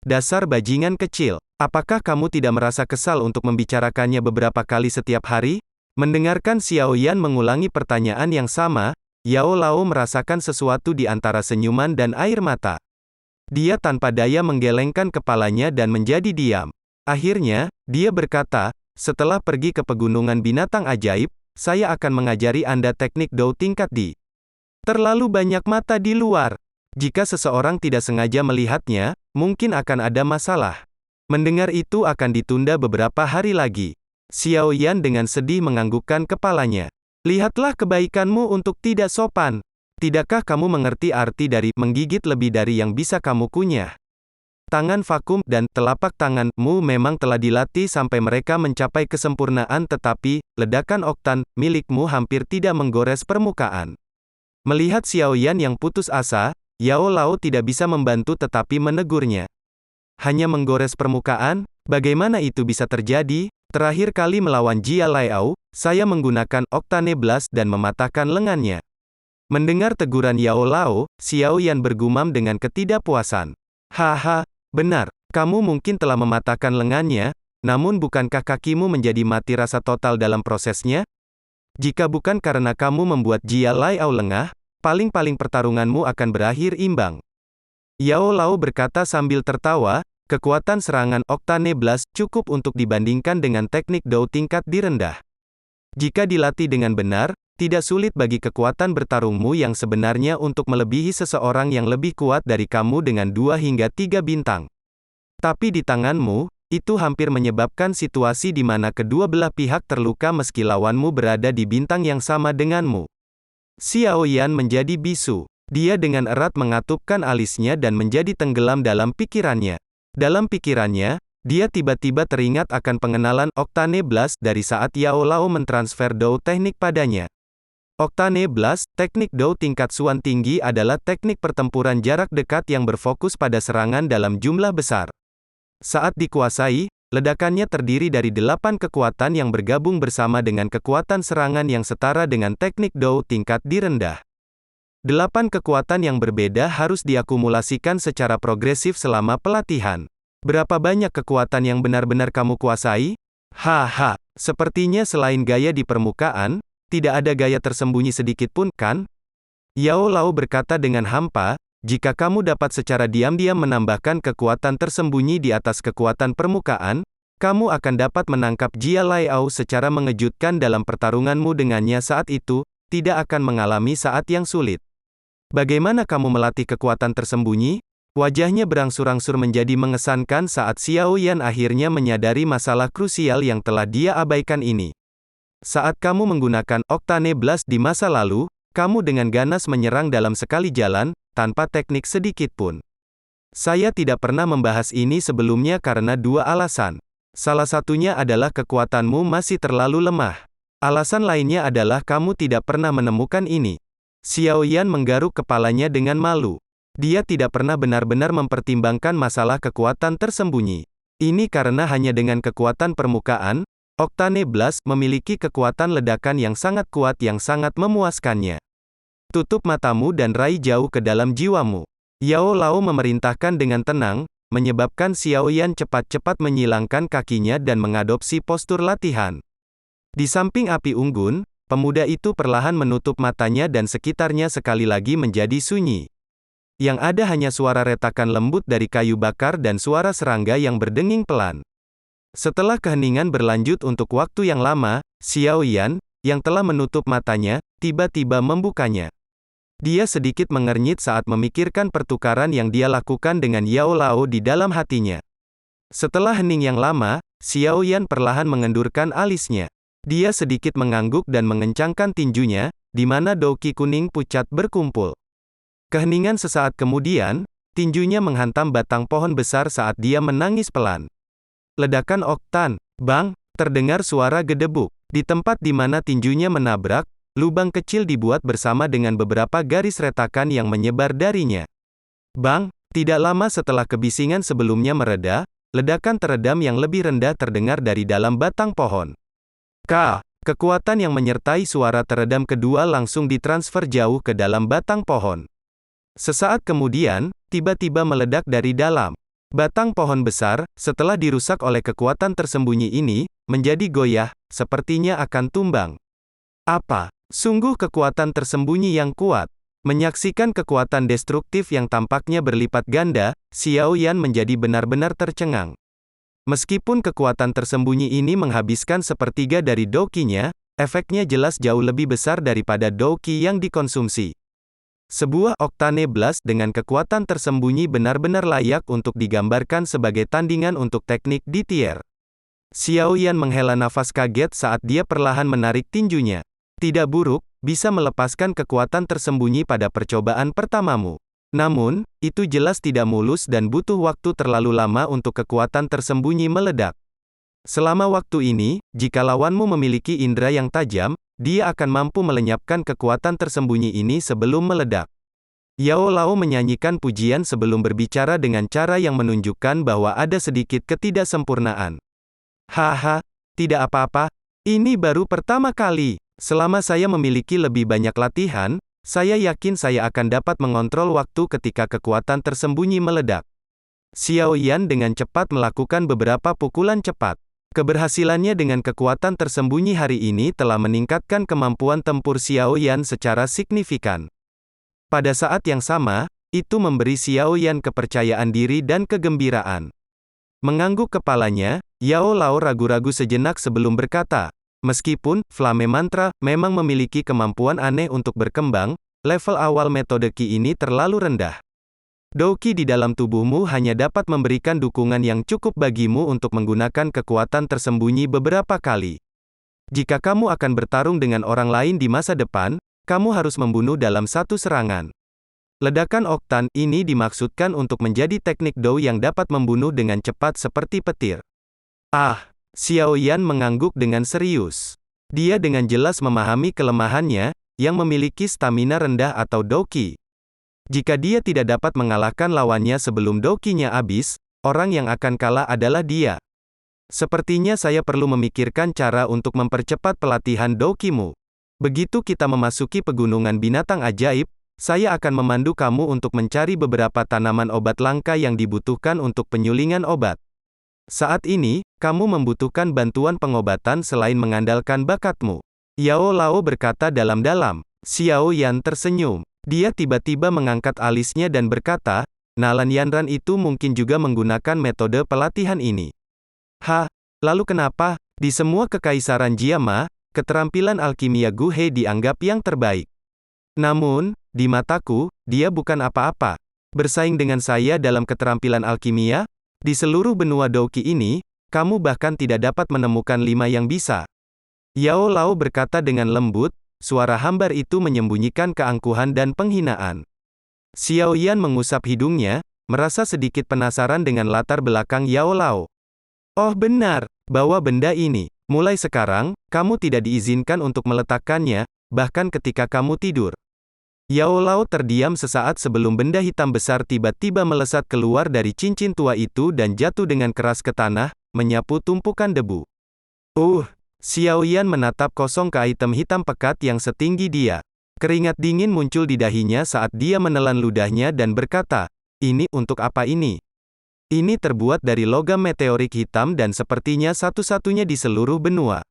Dasar bajingan kecil, apakah kamu tidak merasa kesal untuk membicarakannya beberapa kali setiap hari? Mendengarkan Xiao Yan mengulangi pertanyaan yang sama, Yao Lao merasakan sesuatu di antara senyuman dan air mata. Dia tanpa daya menggelengkan kepalanya dan menjadi diam. Akhirnya, dia berkata, setelah pergi ke pegunungan binatang ajaib, saya akan mengajari Anda teknik Dou tingkat D. Terlalu banyak mata di luar. Jika seseorang tidak sengaja melihatnya, mungkin akan ada masalah. Mendengar itu akan ditunda beberapa hari lagi. Xiao Yan dengan sedih menganggukkan kepalanya. Lihatlah kebaikanmu untuk tidak sopan. Tidakkah kamu mengerti arti dari menggigit lebih dari yang bisa kamu kunyah? Tangan vakum dan telapak tanganmu memang telah dilatih sampai mereka mencapai kesempurnaan, tetapi ledakan oktan milikmu hampir tidak menggores permukaan. Melihat Xiao Yan yang putus asa, Yao Lao tidak bisa membantu tetapi menegurnya. Hanya menggores permukaan? Bagaimana itu bisa terjadi? Terakhir kali melawan Jia Laiao, saya menggunakan Octane Blast dan mematahkan lengannya. Mendengar teguran Yao Lao, Xiao Yan bergumam dengan ketidakpuasan. Haha, benar, kamu mungkin telah mematahkan lengannya, namun bukankah kakimu menjadi mati rasa total dalam prosesnya? Jika bukan karena kamu membuat Jia Laiao lengah, paling-paling pertarunganmu akan berakhir imbang. Yao Lao berkata sambil tertawa, kekuatan serangan Octane Blast cukup untuk dibandingkan dengan teknik Dou tingkat D rendah. Jika dilatih dengan benar, tidak sulit bagi kekuatan bertarungmu yang sebenarnya untuk melebihi seseorang yang lebih kuat dari kamu dengan 2 hingga 3 bintang. Tapi di tanganmu, itu hampir menyebabkan situasi di mana kedua belah pihak terluka meski lawanmu berada di bintang yang sama denganmu. Xiao Yan menjadi bisu. Dia dengan erat mengatupkan alisnya dan menjadi tenggelam dalam pikirannya. Dalam pikirannya, dia tiba-tiba teringat akan pengenalan Octane Blast dari saat Yao Lao mentransfer Dou teknik padanya. Octane Blast, teknik Dou tingkat Suan tinggi adalah teknik pertempuran jarak dekat yang berfokus pada serangan dalam jumlah besar. Saat dikuasai, ledakannya terdiri dari 8 kekuatan yang bergabung bersama dengan kekuatan serangan yang setara dengan teknik Dou tingkat D rendah. 8 kekuatan yang berbeda harus diakumulasikan secara progresif selama pelatihan. Berapa banyak kekuatan yang benar-benar kamu kuasai? Haha, sepertinya selain gaya di permukaan, tidak ada gaya tersembunyi sedikit pun, kan? Yao Lao berkata dengan hampa, jika kamu dapat secara diam-diam menambahkan kekuatan tersembunyi di atas kekuatan permukaan, kamu akan dapat menangkap Jia Laiao secara mengejutkan dalam pertarunganmu dengannya saat itu, tidak akan mengalami saat yang sulit. Bagaimana kamu melatih kekuatan tersembunyi? Wajahnya berangsur-angsur menjadi mengesankan saat Xiao Yan akhirnya menyadari masalah krusial yang telah dia abaikan ini. Saat kamu menggunakan Octane Blast di masa lalu, kamu dengan ganas menyerang dalam sekali jalan, tanpa teknik sedikit pun. Saya tidak pernah membahas ini sebelumnya karena 2 alasan. Salah satunya adalah kekuatanmu masih terlalu lemah. Alasan lainnya adalah kamu tidak pernah menemukan ini. Xiao Yan menggaruk kepalanya dengan malu. Dia tidak pernah benar-benar mempertimbangkan masalah kekuatan tersembunyi. Ini karena hanya dengan kekuatan permukaan, Octane Blast memiliki kekuatan ledakan yang sangat kuat yang sangat memuaskannya. Tutup matamu dan raih jauh ke dalam jiwamu. Yao Lao memerintahkan dengan tenang, menyebabkan Xiao Yan cepat-cepat menyilangkan kakinya dan mengadopsi postur latihan. Di samping api unggun, pemuda itu perlahan menutup matanya dan sekitarnya sekali lagi menjadi sunyi. Yang ada hanya suara retakan lembut dari kayu bakar dan suara serangga yang berdenging pelan. Setelah keheningan berlanjut untuk waktu yang lama, Xiao Yan, yang telah menutup matanya, tiba-tiba membukanya. Dia sedikit mengernyit saat memikirkan pertukaran yang dia lakukan dengan Yao Lao di dalam hatinya. Setelah hening yang lama, Xiao Yan perlahan mengendurkan alisnya. Dia sedikit mengangguk dan mengencangkan tinjunya, di mana douki kuning pucat berkumpul. Keheningan sesaat kemudian, tinjunya menghantam batang pohon besar saat dia menangis pelan. Ledakan oktan, bang, terdengar suara gedebuk. Di tempat di mana tinjunya menabrak, lubang kecil dibuat bersama dengan beberapa garis retakan yang menyebar darinya. Bang, tidak lama setelah kebisingan sebelumnya mereda, ledakan teredam yang lebih rendah terdengar dari dalam batang pohon. Kekuatan yang menyertai suara teredam kedua langsung ditransfer jauh ke dalam batang pohon. Sesaat kemudian, tiba-tiba meledak dari dalam. Batang pohon besar, setelah dirusak oleh kekuatan tersembunyi ini, menjadi goyah, sepertinya akan tumbang. Apa? Sungguh kekuatan tersembunyi yang kuat. Menyaksikan kekuatan destruktif yang tampaknya berlipat ganda, Xiao Yan menjadi benar-benar tercengang. Meskipun kekuatan tersembunyi ini menghabiskan sepertiga dari douki-nya, efeknya jelas jauh lebih besar daripada douki yang dikonsumsi. Sebuah Octane Blast dengan kekuatan tersembunyi benar-benar layak untuk digambarkan sebagai tandingan untuk teknik di tier. Xiao Yan menghela nafas kaget saat dia perlahan menarik tinjunya. Tidak buruk, bisa melepaskan kekuatan tersembunyi pada percobaan pertamamu. Namun, itu jelas tidak mulus dan butuh waktu terlalu lama untuk kekuatan tersembunyi meledak. Selama waktu ini, jika lawanmu memiliki indera yang tajam, dia akan mampu melenyapkan kekuatan tersembunyi ini sebelum meledak. Yao Lao menyanyikan pujian sebelum berbicara dengan cara yang menunjukkan bahwa ada sedikit ketidaksempurnaan. Haha, tidak apa-apa, ini baru pertama kali. Selama saya memiliki lebih banyak latihan, saya yakin saya akan dapat mengontrol waktu ketika kekuatan tersembunyi meledak. Xiao Yan dengan cepat melakukan beberapa pukulan cepat. Keberhasilannya dengan kekuatan tersembunyi hari ini telah meningkatkan kemampuan tempur Xiao Yan secara signifikan. Pada saat yang sama, itu memberi Xiao Yan kepercayaan diri dan kegembiraan. Mengangguk kepalanya, Yao Lao ragu-ragu sejenak sebelum berkata, meskipun Flame Mantra memang memiliki kemampuan aneh untuk berkembang, level awal metode Ki ini terlalu rendah. Douki di dalam tubuhmu hanya dapat memberikan dukungan yang cukup bagimu untuk menggunakan kekuatan tersembunyi beberapa kali. Jika kamu akan bertarung dengan orang lain di masa depan, kamu harus membunuh dalam satu serangan. Ledakan oktan ini dimaksudkan untuk menjadi teknik Dou yang dapat membunuh dengan cepat seperti petir. Xiao Yan mengangguk dengan serius. Dia dengan jelas memahami kelemahannya, yang memiliki stamina rendah atau douki. Jika dia tidak dapat mengalahkan lawannya sebelum doukinya habis, orang yang akan kalah adalah dia. Sepertinya saya perlu memikirkan cara untuk mempercepat pelatihan doukimu. Begitu kita memasuki pegunungan binatang ajaib, saya akan memandu kamu untuk mencari beberapa tanaman obat langka yang dibutuhkan untuk penyulingan obat. Saat ini, kamu membutuhkan bantuan pengobatan selain mengandalkan bakatmu. Yao Lao berkata dalam-dalam. Xiao Yan tersenyum. Dia tiba-tiba mengangkat alisnya dan berkata, Nalan Yanran itu mungkin juga menggunakan metode pelatihan ini. Lalu kenapa? Di semua kekaisaran Jiama, keterampilan alkimia Gu He dianggap yang terbaik. Namun, di mataku, dia bukan apa-apa. Bersaing dengan saya dalam keterampilan alkimia? Di seluruh benua douki ini, kamu bahkan tidak dapat menemukan 5 yang bisa. Yao Lao berkata dengan lembut, suara hambar itu menyembunyikan keangkuhan dan penghinaan. Xiao Yan mengusap hidungnya, merasa sedikit penasaran dengan latar belakang Yao Lao. Oh benar, bawa benda ini. Mulai sekarang, kamu tidak diizinkan untuk meletakkannya, bahkan ketika kamu tidur. Yao Lao terdiam sesaat sebelum benda hitam besar tiba-tiba melesat keluar dari cincin tua itu dan jatuh dengan keras ke tanah, menyapu tumpukan debu. Xiao Yan menatap kosong ke item hitam pekat yang setinggi dia. Keringat dingin muncul di dahinya saat dia menelan ludahnya dan berkata, "Ini untuk apa ini?" Ini terbuat dari logam meteorik hitam dan sepertinya satu-satunya di seluruh benua.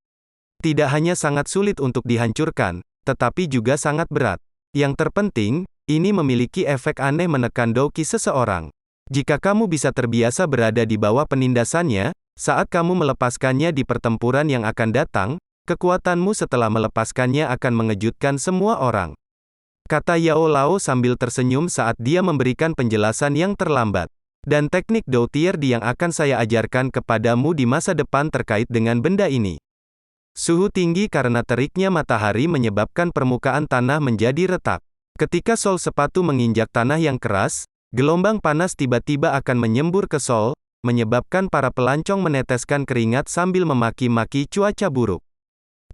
Tidak hanya sangat sulit untuk dihancurkan, tetapi juga sangat berat. Yang terpenting, ini memiliki efek aneh menekan Douki seseorang. Jika kamu bisa terbiasa berada di bawah penindasannya, saat kamu melepaskannya di pertempuran yang akan datang, kekuatanmu setelah melepaskannya akan mengejutkan semua orang. Kata Yao Lao sambil tersenyum saat dia memberikan penjelasan yang terlambat. Dan teknik Doutier yang akan saya ajarkan kepadamu di masa depan terkait dengan benda ini. Suhu tinggi karena teriknya matahari menyebabkan permukaan tanah menjadi retak. Ketika sol sepatu menginjak tanah yang keras, gelombang panas tiba-tiba akan menyembur ke sol, menyebabkan para pelancong meneteskan keringat sambil memaki-maki cuaca buruk.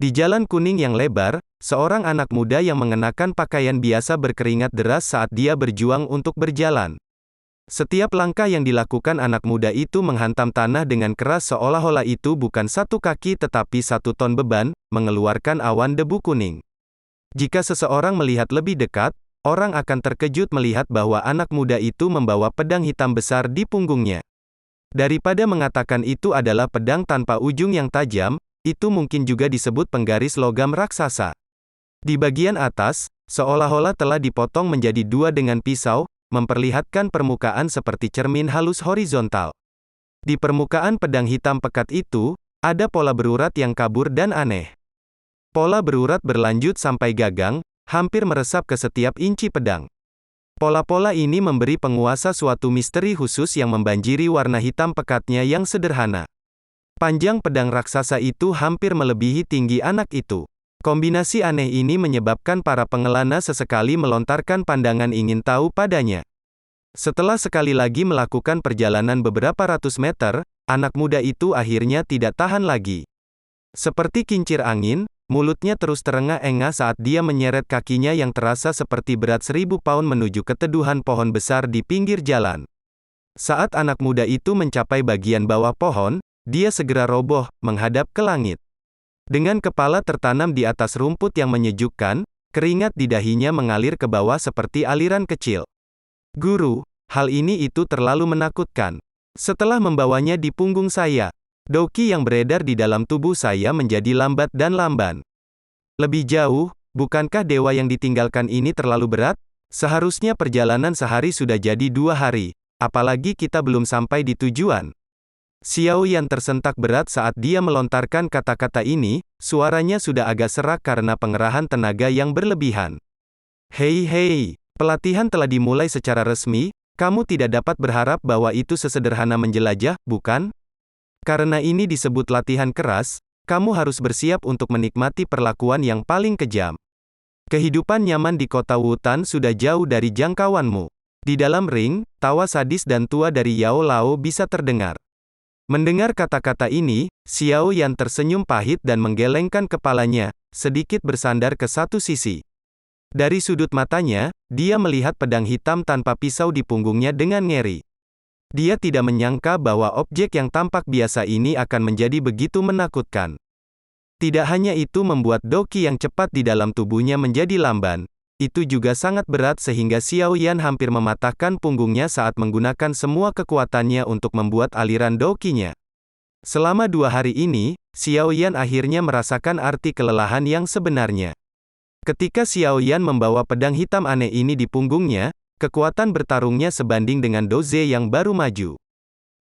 Di jalan kuning yang lebar, seorang anak muda yang mengenakan pakaian biasa berkeringat deras saat dia berjuang untuk berjalan. Setiap langkah yang dilakukan anak muda itu menghantam tanah dengan keras seolah-olah itu bukan satu kaki tetapi 1 ton beban, mengeluarkan awan debu kuning. Jika seseorang melihat lebih dekat, orang akan terkejut melihat bahwa anak muda itu membawa pedang hitam besar di punggungnya. Daripada mengatakan itu adalah pedang tanpa ujung yang tajam, itu mungkin juga disebut penggaris logam raksasa. Di bagian atas, seolah-olah telah dipotong menjadi 2 dengan pisau, memperlihatkan permukaan seperti cermin halus horizontal. Di permukaan pedang hitam pekat itu, ada pola berurat yang kabur dan aneh. Pola berurat berlanjut sampai gagang, hampir meresap ke setiap inci pedang. Pola-pola ini memberi penguasa suatu misteri khusus yang membanjiri warna hitam pekatnya yang sederhana. Panjang pedang raksasa itu hampir melebihi tinggi anak itu. Kombinasi aneh ini menyebabkan para pengelana sesekali melontarkan pandangan ingin tahu padanya. Setelah sekali lagi melakukan perjalanan beberapa ratus meter, anak muda itu akhirnya tidak tahan lagi. Seperti kincir angin, mulutnya terus terengah-engah saat dia menyeret kakinya yang terasa seperti berat 1000 pound menuju keteduhan pohon besar di pinggir jalan. Saat anak muda itu mencapai bagian bawah pohon, dia segera roboh, menghadap ke langit. Dengan kepala tertanam di atas rumput yang menyejukkan, keringat di dahinya mengalir ke bawah seperti aliran kecil. "Guru, hal ini itu terlalu menakutkan. Setelah membawanya di punggung saya, Douki yang beredar di dalam tubuh saya menjadi lambat dan lamban. Lebih jauh, bukankah dewa yang ditinggalkan ini terlalu berat? Seharusnya perjalanan sehari sudah jadi 2 hari, apalagi kita belum sampai di tujuan." Xiao Yan tersentak berat saat dia melontarkan kata-kata ini, suaranya sudah agak serak karena pengerahan tenaga yang berlebihan. Hei, pelatihan telah dimulai secara resmi, kamu tidak dapat berharap bahwa itu sesederhana menjelajah, bukan? Karena ini disebut latihan keras, kamu harus bersiap untuk menikmati perlakuan yang paling kejam. Kehidupan nyaman di kota Wutan sudah jauh dari jangkauanmu. Di dalam ring, tawa sadis dan tua dari Yao Lao bisa terdengar. Mendengar kata-kata ini, Xiao Yan tersenyum pahit dan menggelengkan kepalanya, sedikit bersandar ke satu sisi. Dari sudut matanya, dia melihat pedang hitam tanpa pisau di punggungnya dengan ngeri. Dia tidak menyangka bahwa objek yang tampak biasa ini akan menjadi begitu menakutkan. Tidak hanya itu membuat Douki yang cepat di dalam tubuhnya menjadi lamban, itu juga sangat berat sehingga Xiao Yan hampir mematahkan punggungnya saat menggunakan semua kekuatannya untuk membuat aliran Douki-nya. Selama 2 hari ini, Xiao Yan akhirnya merasakan arti kelelahan yang sebenarnya. Ketika Xiao Yan membawa pedang hitam aneh ini di punggungnya, kekuatan bertarungnya sebanding dengan Doze yang baru maju.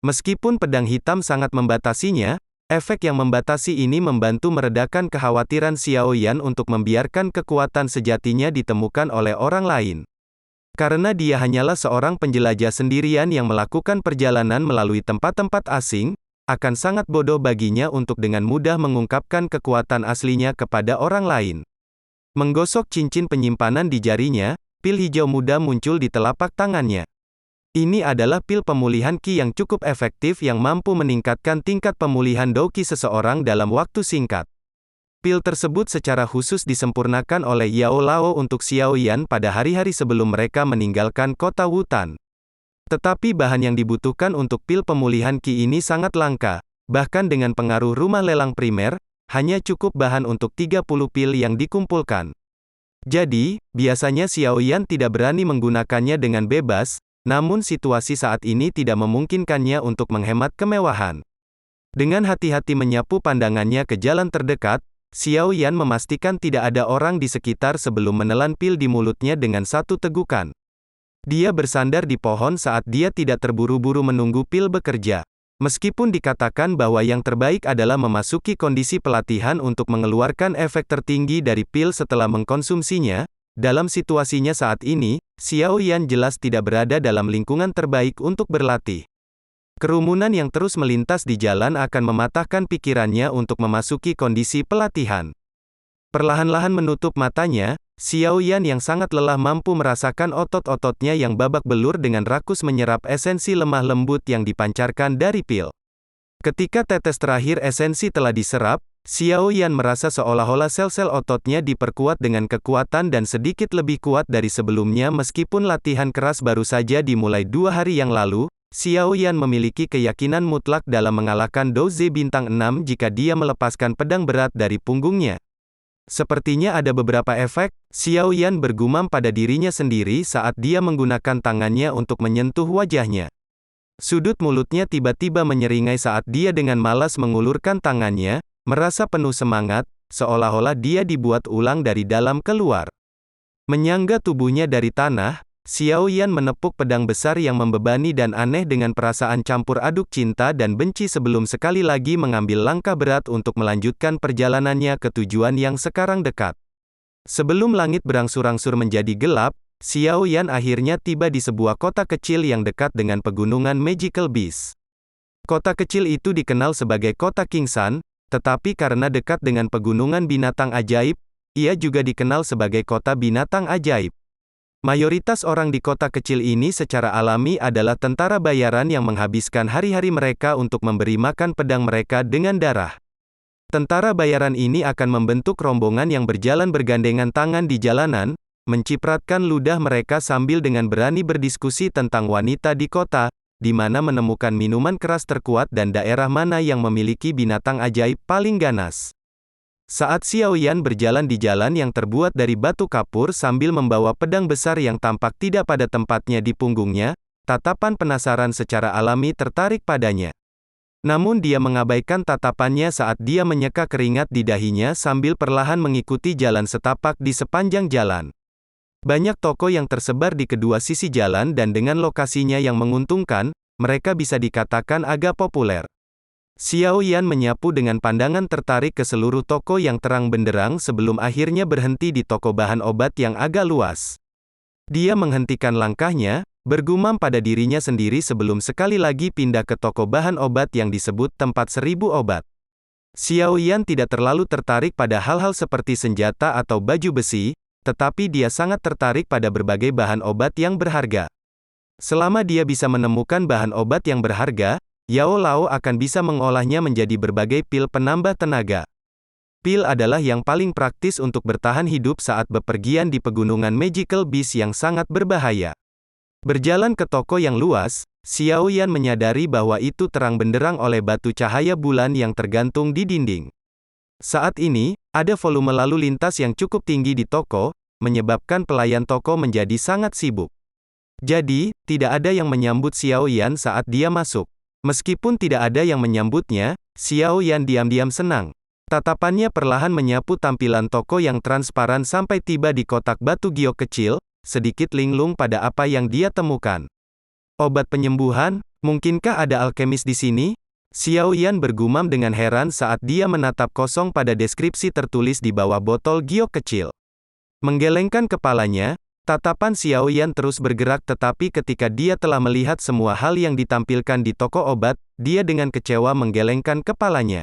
Meskipun pedang hitam sangat membatasinya, efek yang membatasi ini membantu meredakan kekhawatiran Xiao Yan untuk membiarkan kekuatan sejatinya ditemukan oleh orang lain. Karena dia hanyalah seorang penjelajah sendirian yang melakukan perjalanan melalui tempat-tempat asing, akan sangat bodoh baginya untuk dengan mudah mengungkapkan kekuatan aslinya kepada orang lain. Menggosok cincin penyimpanan di jarinya, pil hijau muda muncul di telapak tangannya. Ini adalah pil pemulihan Qi yang cukup efektif yang mampu meningkatkan tingkat pemulihan Dou Qi seseorang dalam waktu singkat. Pil tersebut secara khusus disempurnakan oleh Yao Lao untuk Xiao Yan pada hari-hari sebelum mereka meninggalkan kota Wutan. Tetapi bahan yang dibutuhkan untuk pil pemulihan Qi ini sangat langka, bahkan dengan pengaruh rumah lelang primer, hanya cukup bahan untuk 30 pil yang dikumpulkan. Jadi, biasanya Xiao Yan tidak berani menggunakannya dengan bebas, namun situasi saat ini tidak memungkinkannya untuk menghemat kemewahan. Dengan hati-hati menyapu pandangannya ke jalan terdekat, Xiao Yan memastikan tidak ada orang di sekitar sebelum menelan pil di mulutnya dengan satu tegukan. Dia bersandar di pohon saat dia tidak terburu-buru menunggu pil bekerja. Meskipun dikatakan bahwa yang terbaik adalah memasuki kondisi pelatihan untuk mengeluarkan efek tertinggi dari pil setelah mengkonsumsinya, dalam situasinya saat ini, Xiao Yan jelas tidak berada dalam lingkungan terbaik untuk berlatih. Kerumunan yang terus melintas di jalan akan mematahkan pikirannya untuk memasuki kondisi pelatihan. Perlahan-lahan menutup matanya, Xiao Yan yang sangat lelah mampu merasakan otot-ototnya yang babak belur dengan rakus menyerap esensi lemah lembut yang dipancarkan dari pil. Ketika tetes terakhir esensi telah diserap, Xiao Yan merasa seolah-olah sel-sel ototnya diperkuat dengan kekuatan dan sedikit lebih kuat dari sebelumnya meskipun latihan keras baru saja dimulai 2 hari yang lalu. Xiao Yan memiliki keyakinan mutlak dalam mengalahkan Dou Ze bintang 6 jika dia melepaskan pedang berat dari punggungnya. Sepertinya ada beberapa efek, Xiao Yan bergumam pada dirinya sendiri saat dia menggunakan tangannya untuk menyentuh wajahnya. Sudut mulutnya tiba-tiba menyeringai saat dia dengan malas mengulurkan tangannya, merasa penuh semangat, seolah-olah dia dibuat ulang dari dalam keluar. Menyangga tubuhnya dari tanah, Xiao Yan menepuk pedang besar yang membebani dan aneh dengan perasaan campur aduk cinta dan benci sebelum sekali lagi mengambil langkah berat untuk melanjutkan perjalanannya ke tujuan yang sekarang dekat. Sebelum langit berangsur-angsur menjadi gelap, Xiao Yan akhirnya tiba di sebuah kota kecil yang dekat dengan pegunungan Magical Beast. Kota kecil itu dikenal sebagai kota Kingshan, tetapi karena dekat dengan pegunungan binatang ajaib, ia juga dikenal sebagai kota binatang ajaib. Mayoritas orang di kota kecil ini secara alami adalah tentara bayaran yang menghabiskan hari-hari mereka untuk memberi makan pedang mereka dengan darah. Tentara bayaran ini akan membentuk rombongan yang berjalan bergandengan tangan di jalanan, mencipratkan ludah mereka sambil dengan berani berdiskusi tentang wanita di kota, di mana menemukan minuman keras terkuat dan daerah mana yang memiliki binatang ajaib paling ganas. Saat Xiao Yan berjalan di jalan yang terbuat dari batu kapur sambil membawa pedang besar yang tampak tidak pada tempatnya di punggungnya, tatapan penasaran secara alami tertarik padanya. Namun dia mengabaikan tatapannya saat dia menyeka keringat di dahinya sambil perlahan mengikuti jalan setapak di sepanjang jalan. Banyak toko yang tersebar di kedua sisi jalan dan dengan lokasinya yang menguntungkan, mereka bisa dikatakan agak populer. Xiao Yan menyapu dengan pandangan tertarik ke seluruh toko yang terang benderang sebelum akhirnya berhenti di toko bahan obat yang agak luas. Dia menghentikan langkahnya, bergumam pada dirinya sendiri sebelum sekali lagi pindah ke toko bahan obat yang disebut tempat 1000 obat. Xiao Yan tidak terlalu tertarik pada hal-hal seperti senjata atau baju besi, tetapi dia sangat tertarik pada berbagai bahan obat yang berharga. Selama dia bisa menemukan bahan obat yang berharga, Yao Lao akan bisa mengolahnya menjadi berbagai pil penambah tenaga. Pil adalah yang paling praktis untuk bertahan hidup saat bepergian di pegunungan Magical Beast yang sangat berbahaya. Berjalan ke toko yang luas, Xiao Yan menyadari bahwa itu terang benderang oleh batu cahaya bulan yang tergantung di dinding. Saat ini, ada volume lalu lintas yang cukup tinggi di toko, menyebabkan pelayan toko menjadi sangat sibuk. Jadi, tidak ada yang menyambut Xiao Yan saat dia masuk. Meskipun tidak ada yang menyambutnya, Xiao Yan diam-diam senang. Tatapannya perlahan menyapu tampilan toko yang transparan sampai tiba di kotak batu giok kecil, sedikit linglung pada apa yang dia temukan. Obat penyembuhan, mungkinkah ada alkemis di sini? Xiao Yan bergumam dengan heran saat dia menatap kosong pada deskripsi tertulis di bawah botol giok kecil. Menggelengkan kepalanya, tatapan Xiao Yan terus bergerak tetapi ketika dia telah melihat semua hal yang ditampilkan di toko obat, dia dengan kecewa menggelengkan kepalanya.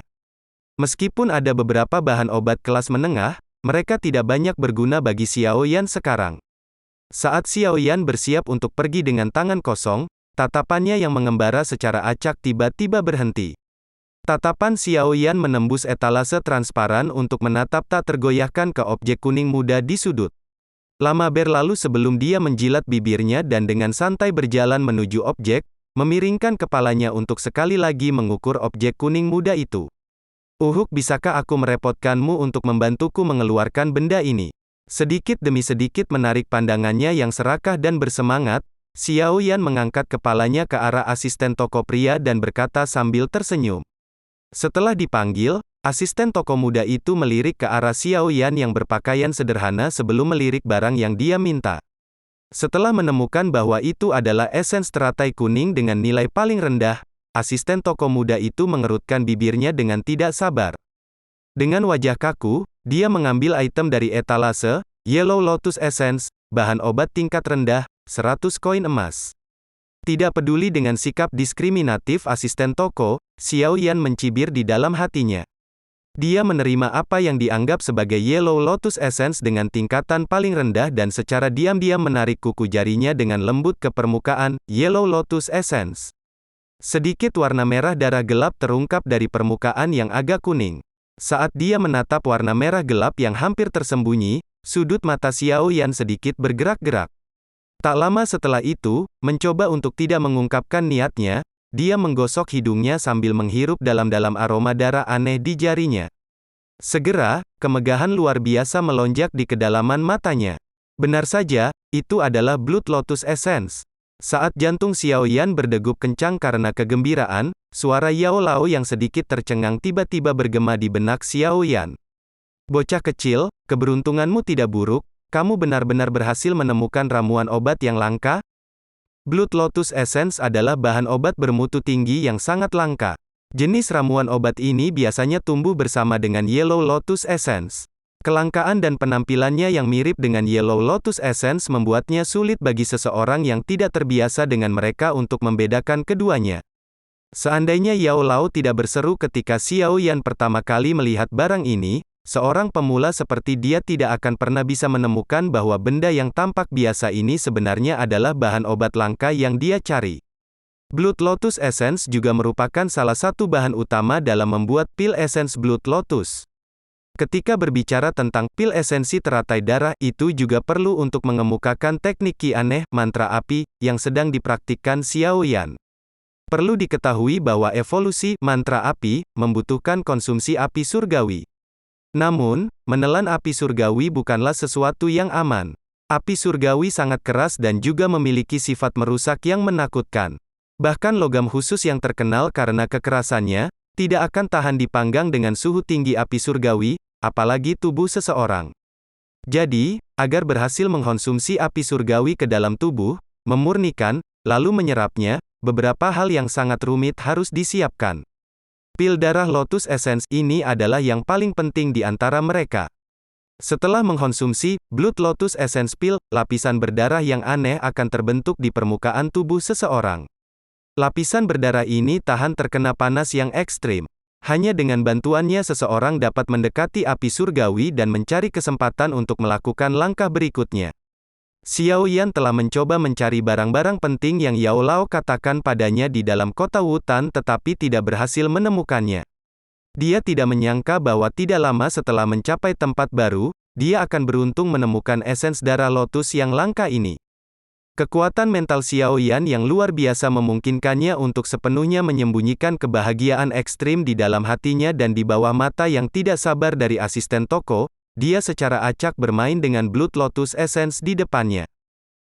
Meskipun ada beberapa bahan obat kelas menengah, mereka tidak banyak berguna bagi Xiao Yan sekarang. Saat Xiao Yan bersiap untuk pergi dengan tangan kosong, Tatapannya yang mengembara secara acak tiba-tiba berhenti. Tatapan Xiao Yan menembus etalase transparan untuk menatap tak tergoyahkan ke objek kuning muda di sudut. Lama berlalu sebelum dia menjilat bibirnya dan dengan santai berjalan menuju objek, memiringkan kepalanya untuk sekali lagi mengukur objek kuning muda itu. Bisakah aku merepotkanmu untuk membantuku mengeluarkan benda ini? Sedikit demi sedikit menarik pandangannya yang serakah dan bersemangat, Xiao Yan mengangkat kepalanya ke arah asisten toko pria dan berkata sambil tersenyum. Setelah dipanggil, asisten toko muda itu melirik ke arah Xiao Yan yang berpakaian sederhana sebelum melirik barang yang dia minta. Setelah menemukan bahwa itu adalah esens teratai kuning dengan nilai paling rendah, asisten toko muda itu mengerutkan bibirnya dengan tidak sabar. Dengan wajah kaku, dia mengambil item dari etalase, Yellow Lotus Essence, bahan obat tingkat rendah, 100 koin emas. Tidak peduli dengan sikap diskriminatif asisten toko, Xiao Yan mencibir di dalam hatinya. Dia menerima apa yang dianggap sebagai Yellow Lotus Essence dengan tingkatan paling rendah dan secara diam-diam menarik kuku jarinya dengan lembut ke permukaan, Yellow Lotus Essence. Sedikit warna merah darah gelap terungkap dari permukaan yang agak kuning. Saat dia menatap warna merah gelap yang hampir tersembunyi, sudut mata Xiao Yan sedikit bergerak-gerak. Tak lama setelah itu, mencoba untuk tidak mengungkapkan niatnya, dia menggosok hidungnya sambil menghirup dalam-dalam aroma darah aneh di jarinya. Segera, kemegahan luar biasa melonjak di kedalaman matanya. Benar saja, itu adalah Blood Lotus Essence. Saat jantung Xiao Yan berdegup kencang karena kegembiraan, suara Yao Lao yang sedikit tercengang tiba-tiba bergema di benak Xiao Yan. Bocah kecil, keberuntunganmu tidak buruk. Kamu benar-benar berhasil menemukan ramuan obat yang langka? Blood Lotus Essence adalah bahan obat bermutu tinggi yang sangat langka. Jenis ramuan obat ini biasanya tumbuh bersama dengan Yellow Lotus Essence. Kelangkaan dan penampilannya yang mirip dengan Yellow Lotus Essence membuatnya sulit bagi seseorang yang tidak terbiasa dengan mereka untuk membedakan keduanya. Seandainya Yao Lao tidak berseru ketika Xiao Yan pertama kali melihat barang ini, seorang pemula seperti dia tidak akan pernah bisa menemukan bahwa benda yang tampak biasa ini sebenarnya adalah bahan obat langka yang dia cari. Blood Lotus Essence juga merupakan salah satu bahan utama dalam membuat pil esens Blood Lotus. Ketika berbicara tentang pil esensi teratai darah, itu juga perlu untuk mengemukakan teknik ki aneh, mantra api, yang sedang dipraktikkan Xiao Yan. Perlu diketahui bahwa evolusi mantra api membutuhkan konsumsi api surgawi. Namun, menelan api surgawi bukanlah sesuatu yang aman. Api surgawi sangat keras dan juga memiliki sifat merusak yang menakutkan. Bahkan logam khusus yang terkenal karena kekerasannya, tidak akan tahan dipanggang dengan suhu tinggi api surgawi, apalagi tubuh seseorang. Jadi, agar berhasil mengkonsumsi api surgawi ke dalam tubuh, memurnikan, lalu menyerapnya, beberapa hal yang sangat rumit harus disiapkan. Pil darah Lotus Essence ini adalah yang paling penting di antara mereka. Setelah mengkonsumsi Blood Lotus Essence Pil, lapisan berdarah yang aneh akan terbentuk di permukaan tubuh seseorang. Lapisan berdarah ini tahan terkena panas yang ekstrim. Hanya dengan bantuannya seseorang dapat mendekati api surgawi dan mencari kesempatan untuk melakukan langkah berikutnya. Xiao Yan telah mencoba mencari barang-barang penting yang Yao Lao katakan padanya di dalam kota Wutan tetapi tidak berhasil menemukannya. Dia tidak menyangka bahwa tidak lama setelah mencapai tempat baru, dia akan beruntung menemukan esens darah lotus yang langka ini. Kekuatan mental Xiao Yan yang luar biasa memungkinkannya untuk sepenuhnya menyembunyikan kebahagiaan ekstrim di dalam hatinya dan di bawah mata yang tidak sabar dari asisten toko. Dia secara acak bermain dengan Blood Lotus Essence di depannya.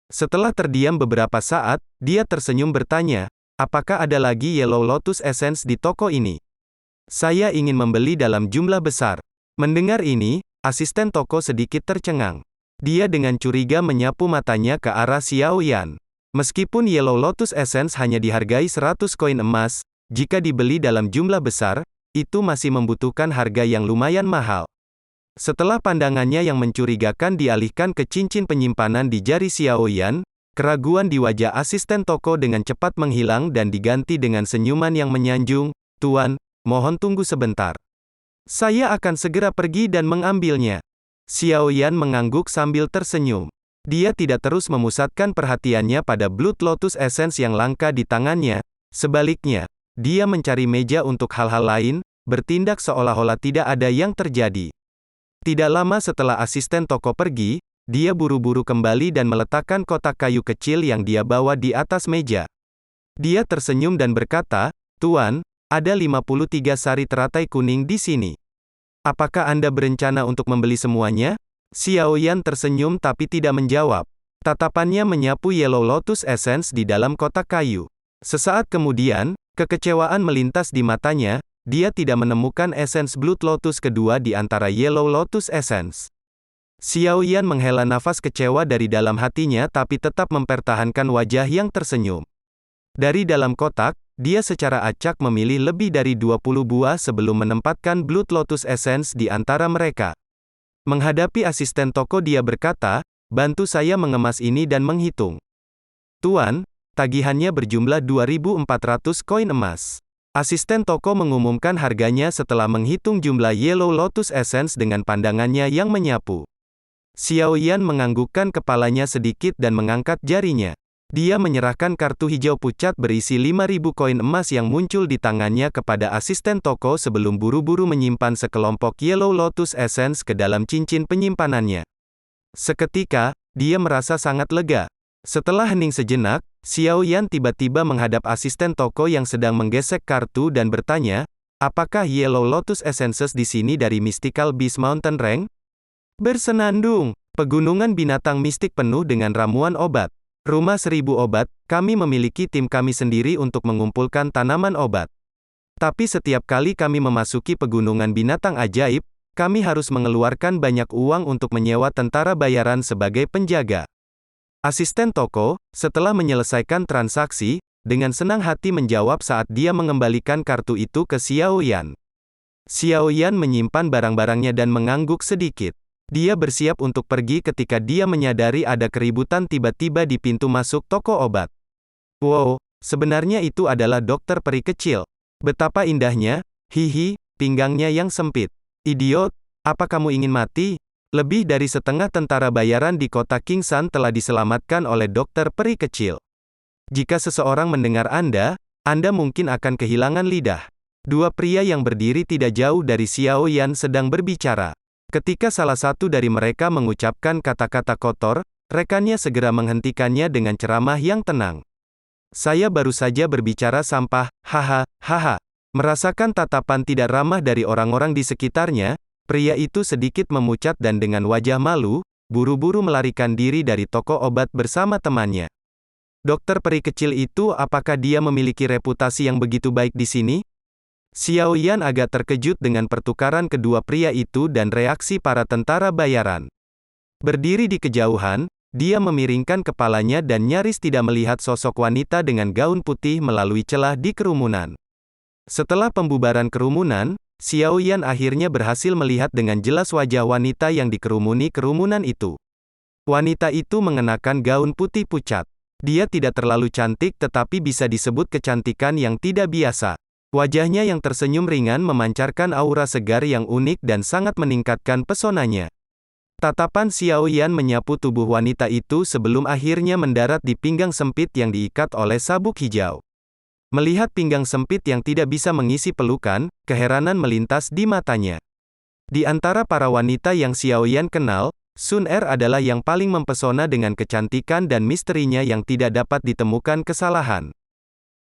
Setelah terdiam beberapa saat, dia tersenyum bertanya, apakah ada lagi Yellow Lotus Essence di toko ini? Saya ingin membeli dalam jumlah besar. Mendengar ini, asisten toko sedikit tercengang. Dia dengan curiga menyapu matanya ke arah Xiao Yan. Meskipun Yellow Lotus Essence hanya dihargai 100 koin emas, jika dibeli dalam jumlah besar, itu masih membutuhkan harga yang lumayan mahal. Setelah pandangannya yang mencurigakan dialihkan ke cincin penyimpanan di jari Xiao Yan, keraguan di wajah asisten toko dengan cepat menghilang dan diganti dengan senyuman yang menyanjung, "Tuan, mohon tunggu sebentar. Saya akan segera pergi dan mengambilnya." Xiao Yan mengangguk sambil tersenyum. Dia tidak terus memusatkan perhatiannya pada Blood Lotus Essence yang langka di tangannya. Sebaliknya, dia mencari meja untuk hal-hal lain, bertindak seolah-olah tidak ada yang terjadi. Tidak lama setelah asisten toko pergi, dia buru-buru kembali dan meletakkan kotak kayu kecil yang dia bawa di atas meja. Dia tersenyum dan berkata, "Tuan, ada 53 sari teratai kuning di sini. Apakah Anda berencana untuk membeli semuanya?" Xiao Yan tersenyum tapi tidak menjawab. Tatapannya menyapu Yellow Lotus Essence di dalam kotak kayu. Sesaat kemudian, kekecewaan melintas di matanya. Dia tidak menemukan Essence Blood Lotus kedua di antara Yellow Lotus Essence. Xiao Yan menghela nafas kecewa dari dalam hatinya tapi tetap mempertahankan wajah yang tersenyum. Dari dalam kotak, dia secara acak memilih lebih dari 20 buah sebelum menempatkan Blood Lotus Essence di antara mereka. Menghadapi asisten toko dia berkata, "Bantu saya mengemas ini dan menghitung." "Tuan, tagihannya berjumlah 2.400 koin emas." Asisten toko mengumumkan harganya setelah menghitung jumlah Yellow Lotus Essence dengan pandangannya yang menyapu. Xiao Yan menganggukkan kepalanya sedikit dan mengangkat jarinya. Dia menyerahkan kartu hijau pucat berisi 5.000 koin emas yang muncul di tangannya kepada asisten toko sebelum buru-buru menyimpan sekelompok Yellow Lotus Essence ke dalam cincin penyimpanannya. Seketika, dia merasa sangat lega. Setelah hening sejenak, Xiao Yan tiba-tiba menghadap asisten toko yang sedang menggesek kartu dan bertanya, "Apakah Yellow Lotus Essences di sini dari Mystical Beast Mountain Range?" "Bersenandung, pegunungan binatang mistik penuh dengan ramuan obat. Rumah 1000 obat, kami memiliki tim kami sendiri untuk mengumpulkan tanaman obat. Tapi setiap kali kami memasuki pegunungan binatang ajaib, kami harus mengeluarkan banyak uang untuk menyewa tentara bayaran sebagai penjaga." Asisten toko, setelah menyelesaikan transaksi, dengan senang hati menjawab saat dia mengembalikan kartu itu ke Xiao Yan. Xiao Yan menyimpan barang-barangnya dan mengangguk sedikit. Dia bersiap untuk pergi ketika dia menyadari ada keributan tiba-tiba di pintu masuk toko obat. "Wow, sebenarnya itu adalah dokter peri kecil. Betapa indahnya, hihi, pinggangnya yang sempit. Idiot, apa kamu ingin mati?" Lebih dari setengah tentara bayaran di kota Kingsan telah diselamatkan oleh dokter peri kecil. Jika seseorang mendengar Anda mungkin akan kehilangan lidah. Dua pria yang berdiri tidak jauh dari Xiao Yan sedang berbicara. Ketika salah satu dari mereka mengucapkan kata-kata kotor, rekannya segera menghentikannya dengan ceramah yang tenang. "Saya baru saja berbicara sampah, haha, haha." Merasakan tatapan tidak ramah dari orang-orang di sekitarnya, pria itu sedikit memucat dan dengan wajah malu, buru-buru melarikan diri dari toko obat bersama temannya. Dokter peri kecil itu, apakah dia memiliki reputasi yang begitu baik di sini? Xiao Yan agak terkejut dengan pertukaran kedua pria itu dan reaksi para tentara bayaran. Berdiri di kejauhan, dia memiringkan kepalanya dan nyaris tidak melihat sosok wanita dengan gaun putih melalui celah di kerumunan. Setelah pembubaran kerumunan, Xiao Yan akhirnya berhasil melihat dengan jelas wajah wanita yang dikerumuni kerumunan itu. Wanita itu mengenakan gaun putih pucat. Dia tidak terlalu cantik tetapi bisa disebut kecantikan yang tidak biasa. Wajahnya yang tersenyum ringan memancarkan aura segar yang unik dan sangat meningkatkan pesonanya. Tatapan Xiao Yan menyapu tubuh wanita itu sebelum akhirnya mendarat di pinggang sempit yang diikat oleh sabuk hijau. Melihat pinggang sempit yang tidak bisa mengisi pelukan, keheranan melintas di matanya. Di antara para wanita yang Xiao Yan kenal, Sun Er adalah yang paling mempesona dengan kecantikan dan misterinya yang tidak dapat ditemukan kesalahan.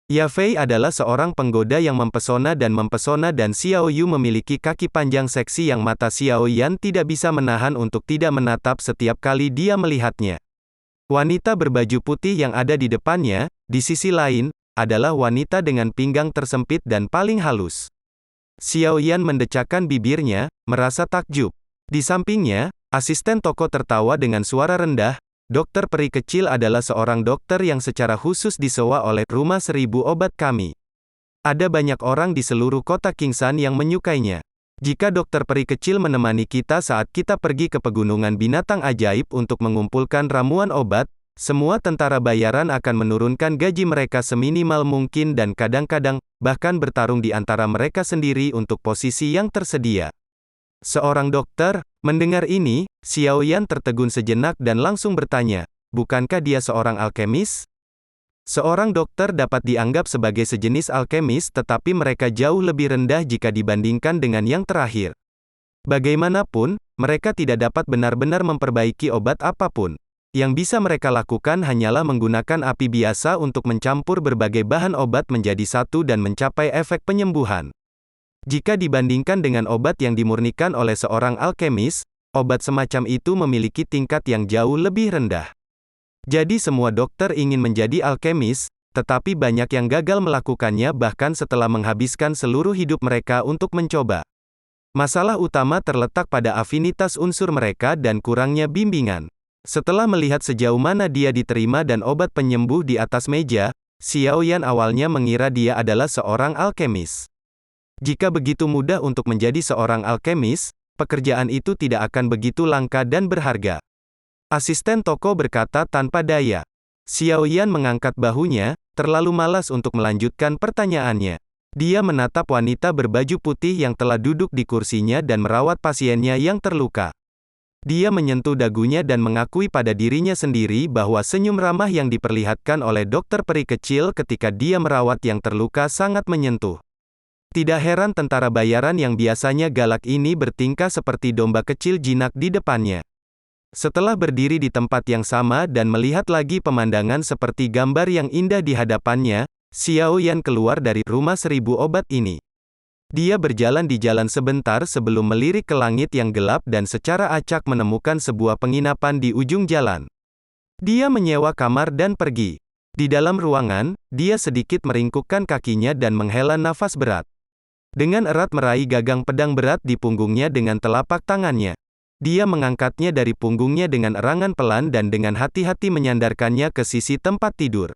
Ya Fei adalah seorang penggoda yang mempesona dan Xiao Yu memiliki kaki panjang seksi yang mata Xiao Yan tidak bisa menahan untuk tidak menatap setiap kali dia melihatnya. Wanita berbaju putih yang ada di depannya, di sisi lain, adalah wanita dengan pinggang tersempit dan paling halus. Xiao Yan mendecakkan bibirnya, merasa takjub. Di sampingnya, asisten toko tertawa dengan suara rendah, "Dokter peri kecil adalah seorang dokter yang secara khusus disewa oleh Rumah 1000 Obat kami. Ada banyak orang di seluruh kota Kingsan yang menyukainya. Jika dokter peri kecil menemani kita saat kita pergi ke pegunungan binatang ajaib untuk mengumpulkan ramuan obat, semua tentara bayaran akan menurunkan gaji mereka seminimal mungkin dan kadang-kadang, bahkan bertarung di antara mereka sendiri untuk posisi yang tersedia." Seorang dokter, mendengar ini, Xiao Yan tertegun sejenak dan langsung bertanya, bukankah dia seorang alkemis? Seorang dokter dapat dianggap sebagai sejenis alkemis tetapi mereka jauh lebih rendah jika dibandingkan dengan yang terakhir. Bagaimanapun, mereka tidak dapat benar-benar memperbaiki obat apapun. Yang bisa mereka lakukan hanyalah menggunakan api biasa untuk mencampur berbagai bahan obat menjadi satu dan mencapai efek penyembuhan. Jika dibandingkan dengan obat yang dimurnikan oleh seorang alkemis, obat semacam itu memiliki tingkat yang jauh lebih rendah. Jadi semua dokter ingin menjadi alkemis, tetapi banyak yang gagal melakukannya bahkan setelah menghabiskan seluruh hidup mereka untuk mencoba. Masalah utama terletak pada afinitas unsur mereka dan kurangnya bimbingan. Setelah melihat sejauh mana dia diterima dan obat penyembuh di atas meja, Xiao Yan awalnya mengira dia adalah seorang alkemis. Jika begitu mudah untuk menjadi seorang alkemis, pekerjaan itu tidak akan begitu langka dan berharga. Asisten toko berkata tanpa daya. Xiao Yan mengangkat bahunya, terlalu malas untuk melanjutkan pertanyaannya. Dia menatap wanita berbaju putih yang telah duduk di kursinya dan merawat pasiennya yang terluka. Dia menyentuh dagunya dan mengakui pada dirinya sendiri bahwa senyum ramah yang diperlihatkan oleh dokter peri kecil ketika dia merawat yang terluka sangat menyentuh. Tidak heran tentara bayaran yang biasanya galak ini bertingkah seperti domba kecil jinak di depannya. Setelah berdiri di tempat yang sama dan melihat lagi pemandangan seperti gambar yang indah di hadapannya, Xiao Yan keluar dari rumah 1000 obat ini. Dia berjalan di jalan sebentar sebelum melirik ke langit yang gelap dan secara acak menemukan sebuah penginapan di ujung jalan. Dia menyewa kamar dan pergi. Di dalam ruangan, dia sedikit meringkukkan kakinya dan menghela nafas berat. Dengan erat meraih gagang pedang berat di punggungnya dengan telapak tangannya. Dia mengangkatnya dari punggungnya dengan erangan pelan dan dengan hati-hati menyandarkannya ke sisi tempat tidur.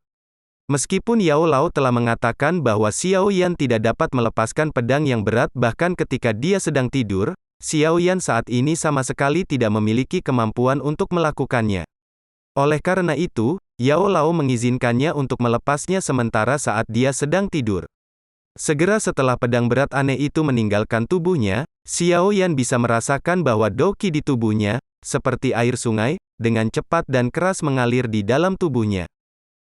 Meskipun Yao Lao telah mengatakan bahwa Xiao Yan tidak dapat melepaskan pedang yang berat bahkan ketika dia sedang tidur, Xiao Yan saat ini sama sekali tidak memiliki kemampuan untuk melakukannya. Oleh karena itu, Yao Lao mengizinkannya untuk melepasnya sementara saat dia sedang tidur. Segera setelah pedang berat aneh itu meninggalkan tubuhnya, Xiao Yan bisa merasakan bahwa doqi di tubuhnya, seperti air sungai, dengan cepat dan keras mengalir di dalam tubuhnya.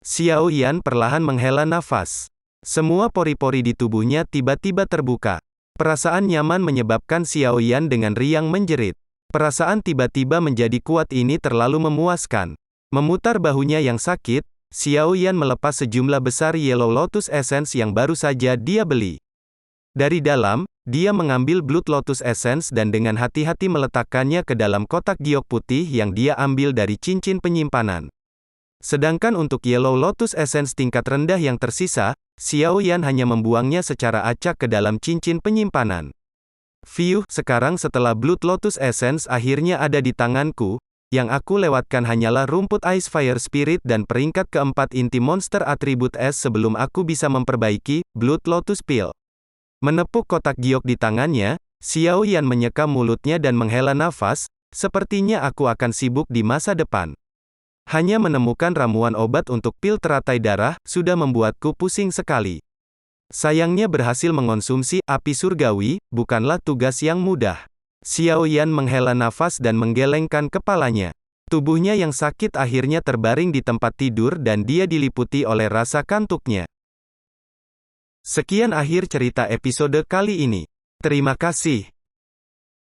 Xiao Yan perlahan menghela nafas. Semua pori-pori di tubuhnya tiba-tiba terbuka. Perasaan nyaman menyebabkan Xiao Yan dengan riang menjerit. Perasaan tiba-tiba menjadi kuat ini terlalu memuaskan. Memutar bahunya yang sakit, Xiao Yan melepas sejumlah besar Yellow Lotus Essence yang baru saja dia beli. Dari dalam, dia mengambil Blood Lotus Essence dan dengan hati-hati meletakkannya ke dalam kotak giok putih yang dia ambil dari cincin penyimpanan. Sedangkan untuk Yellow Lotus Essence tingkat rendah yang tersisa, Xiao Yan hanya membuangnya secara acak ke dalam cincin penyimpanan. Fiuh, sekarang setelah Blood Lotus Essence akhirnya ada di tanganku, yang aku lewatkan hanyalah rumput Ice Fire Spirit dan peringkat keempat inti monster atribut es sebelum aku bisa memperbaiki Blood Lotus Pill. Menepuk kotak giok di tangannya, Xiao Yan menyeka mulutnya dan menghela nafas, sepertinya aku akan sibuk di masa depan. Hanya menemukan ramuan obat untuk pil teratai darah, sudah membuatku pusing sekali. Sayangnya berhasil mengonsumsi api surgawi, bukanlah tugas yang mudah. Xiao Yan menghela nafas dan menggelengkan kepalanya. Tubuhnya yang sakit akhirnya terbaring di tempat tidur dan dia diliputi oleh rasa kantuknya. Sekian akhir cerita episode kali ini. Terima kasih.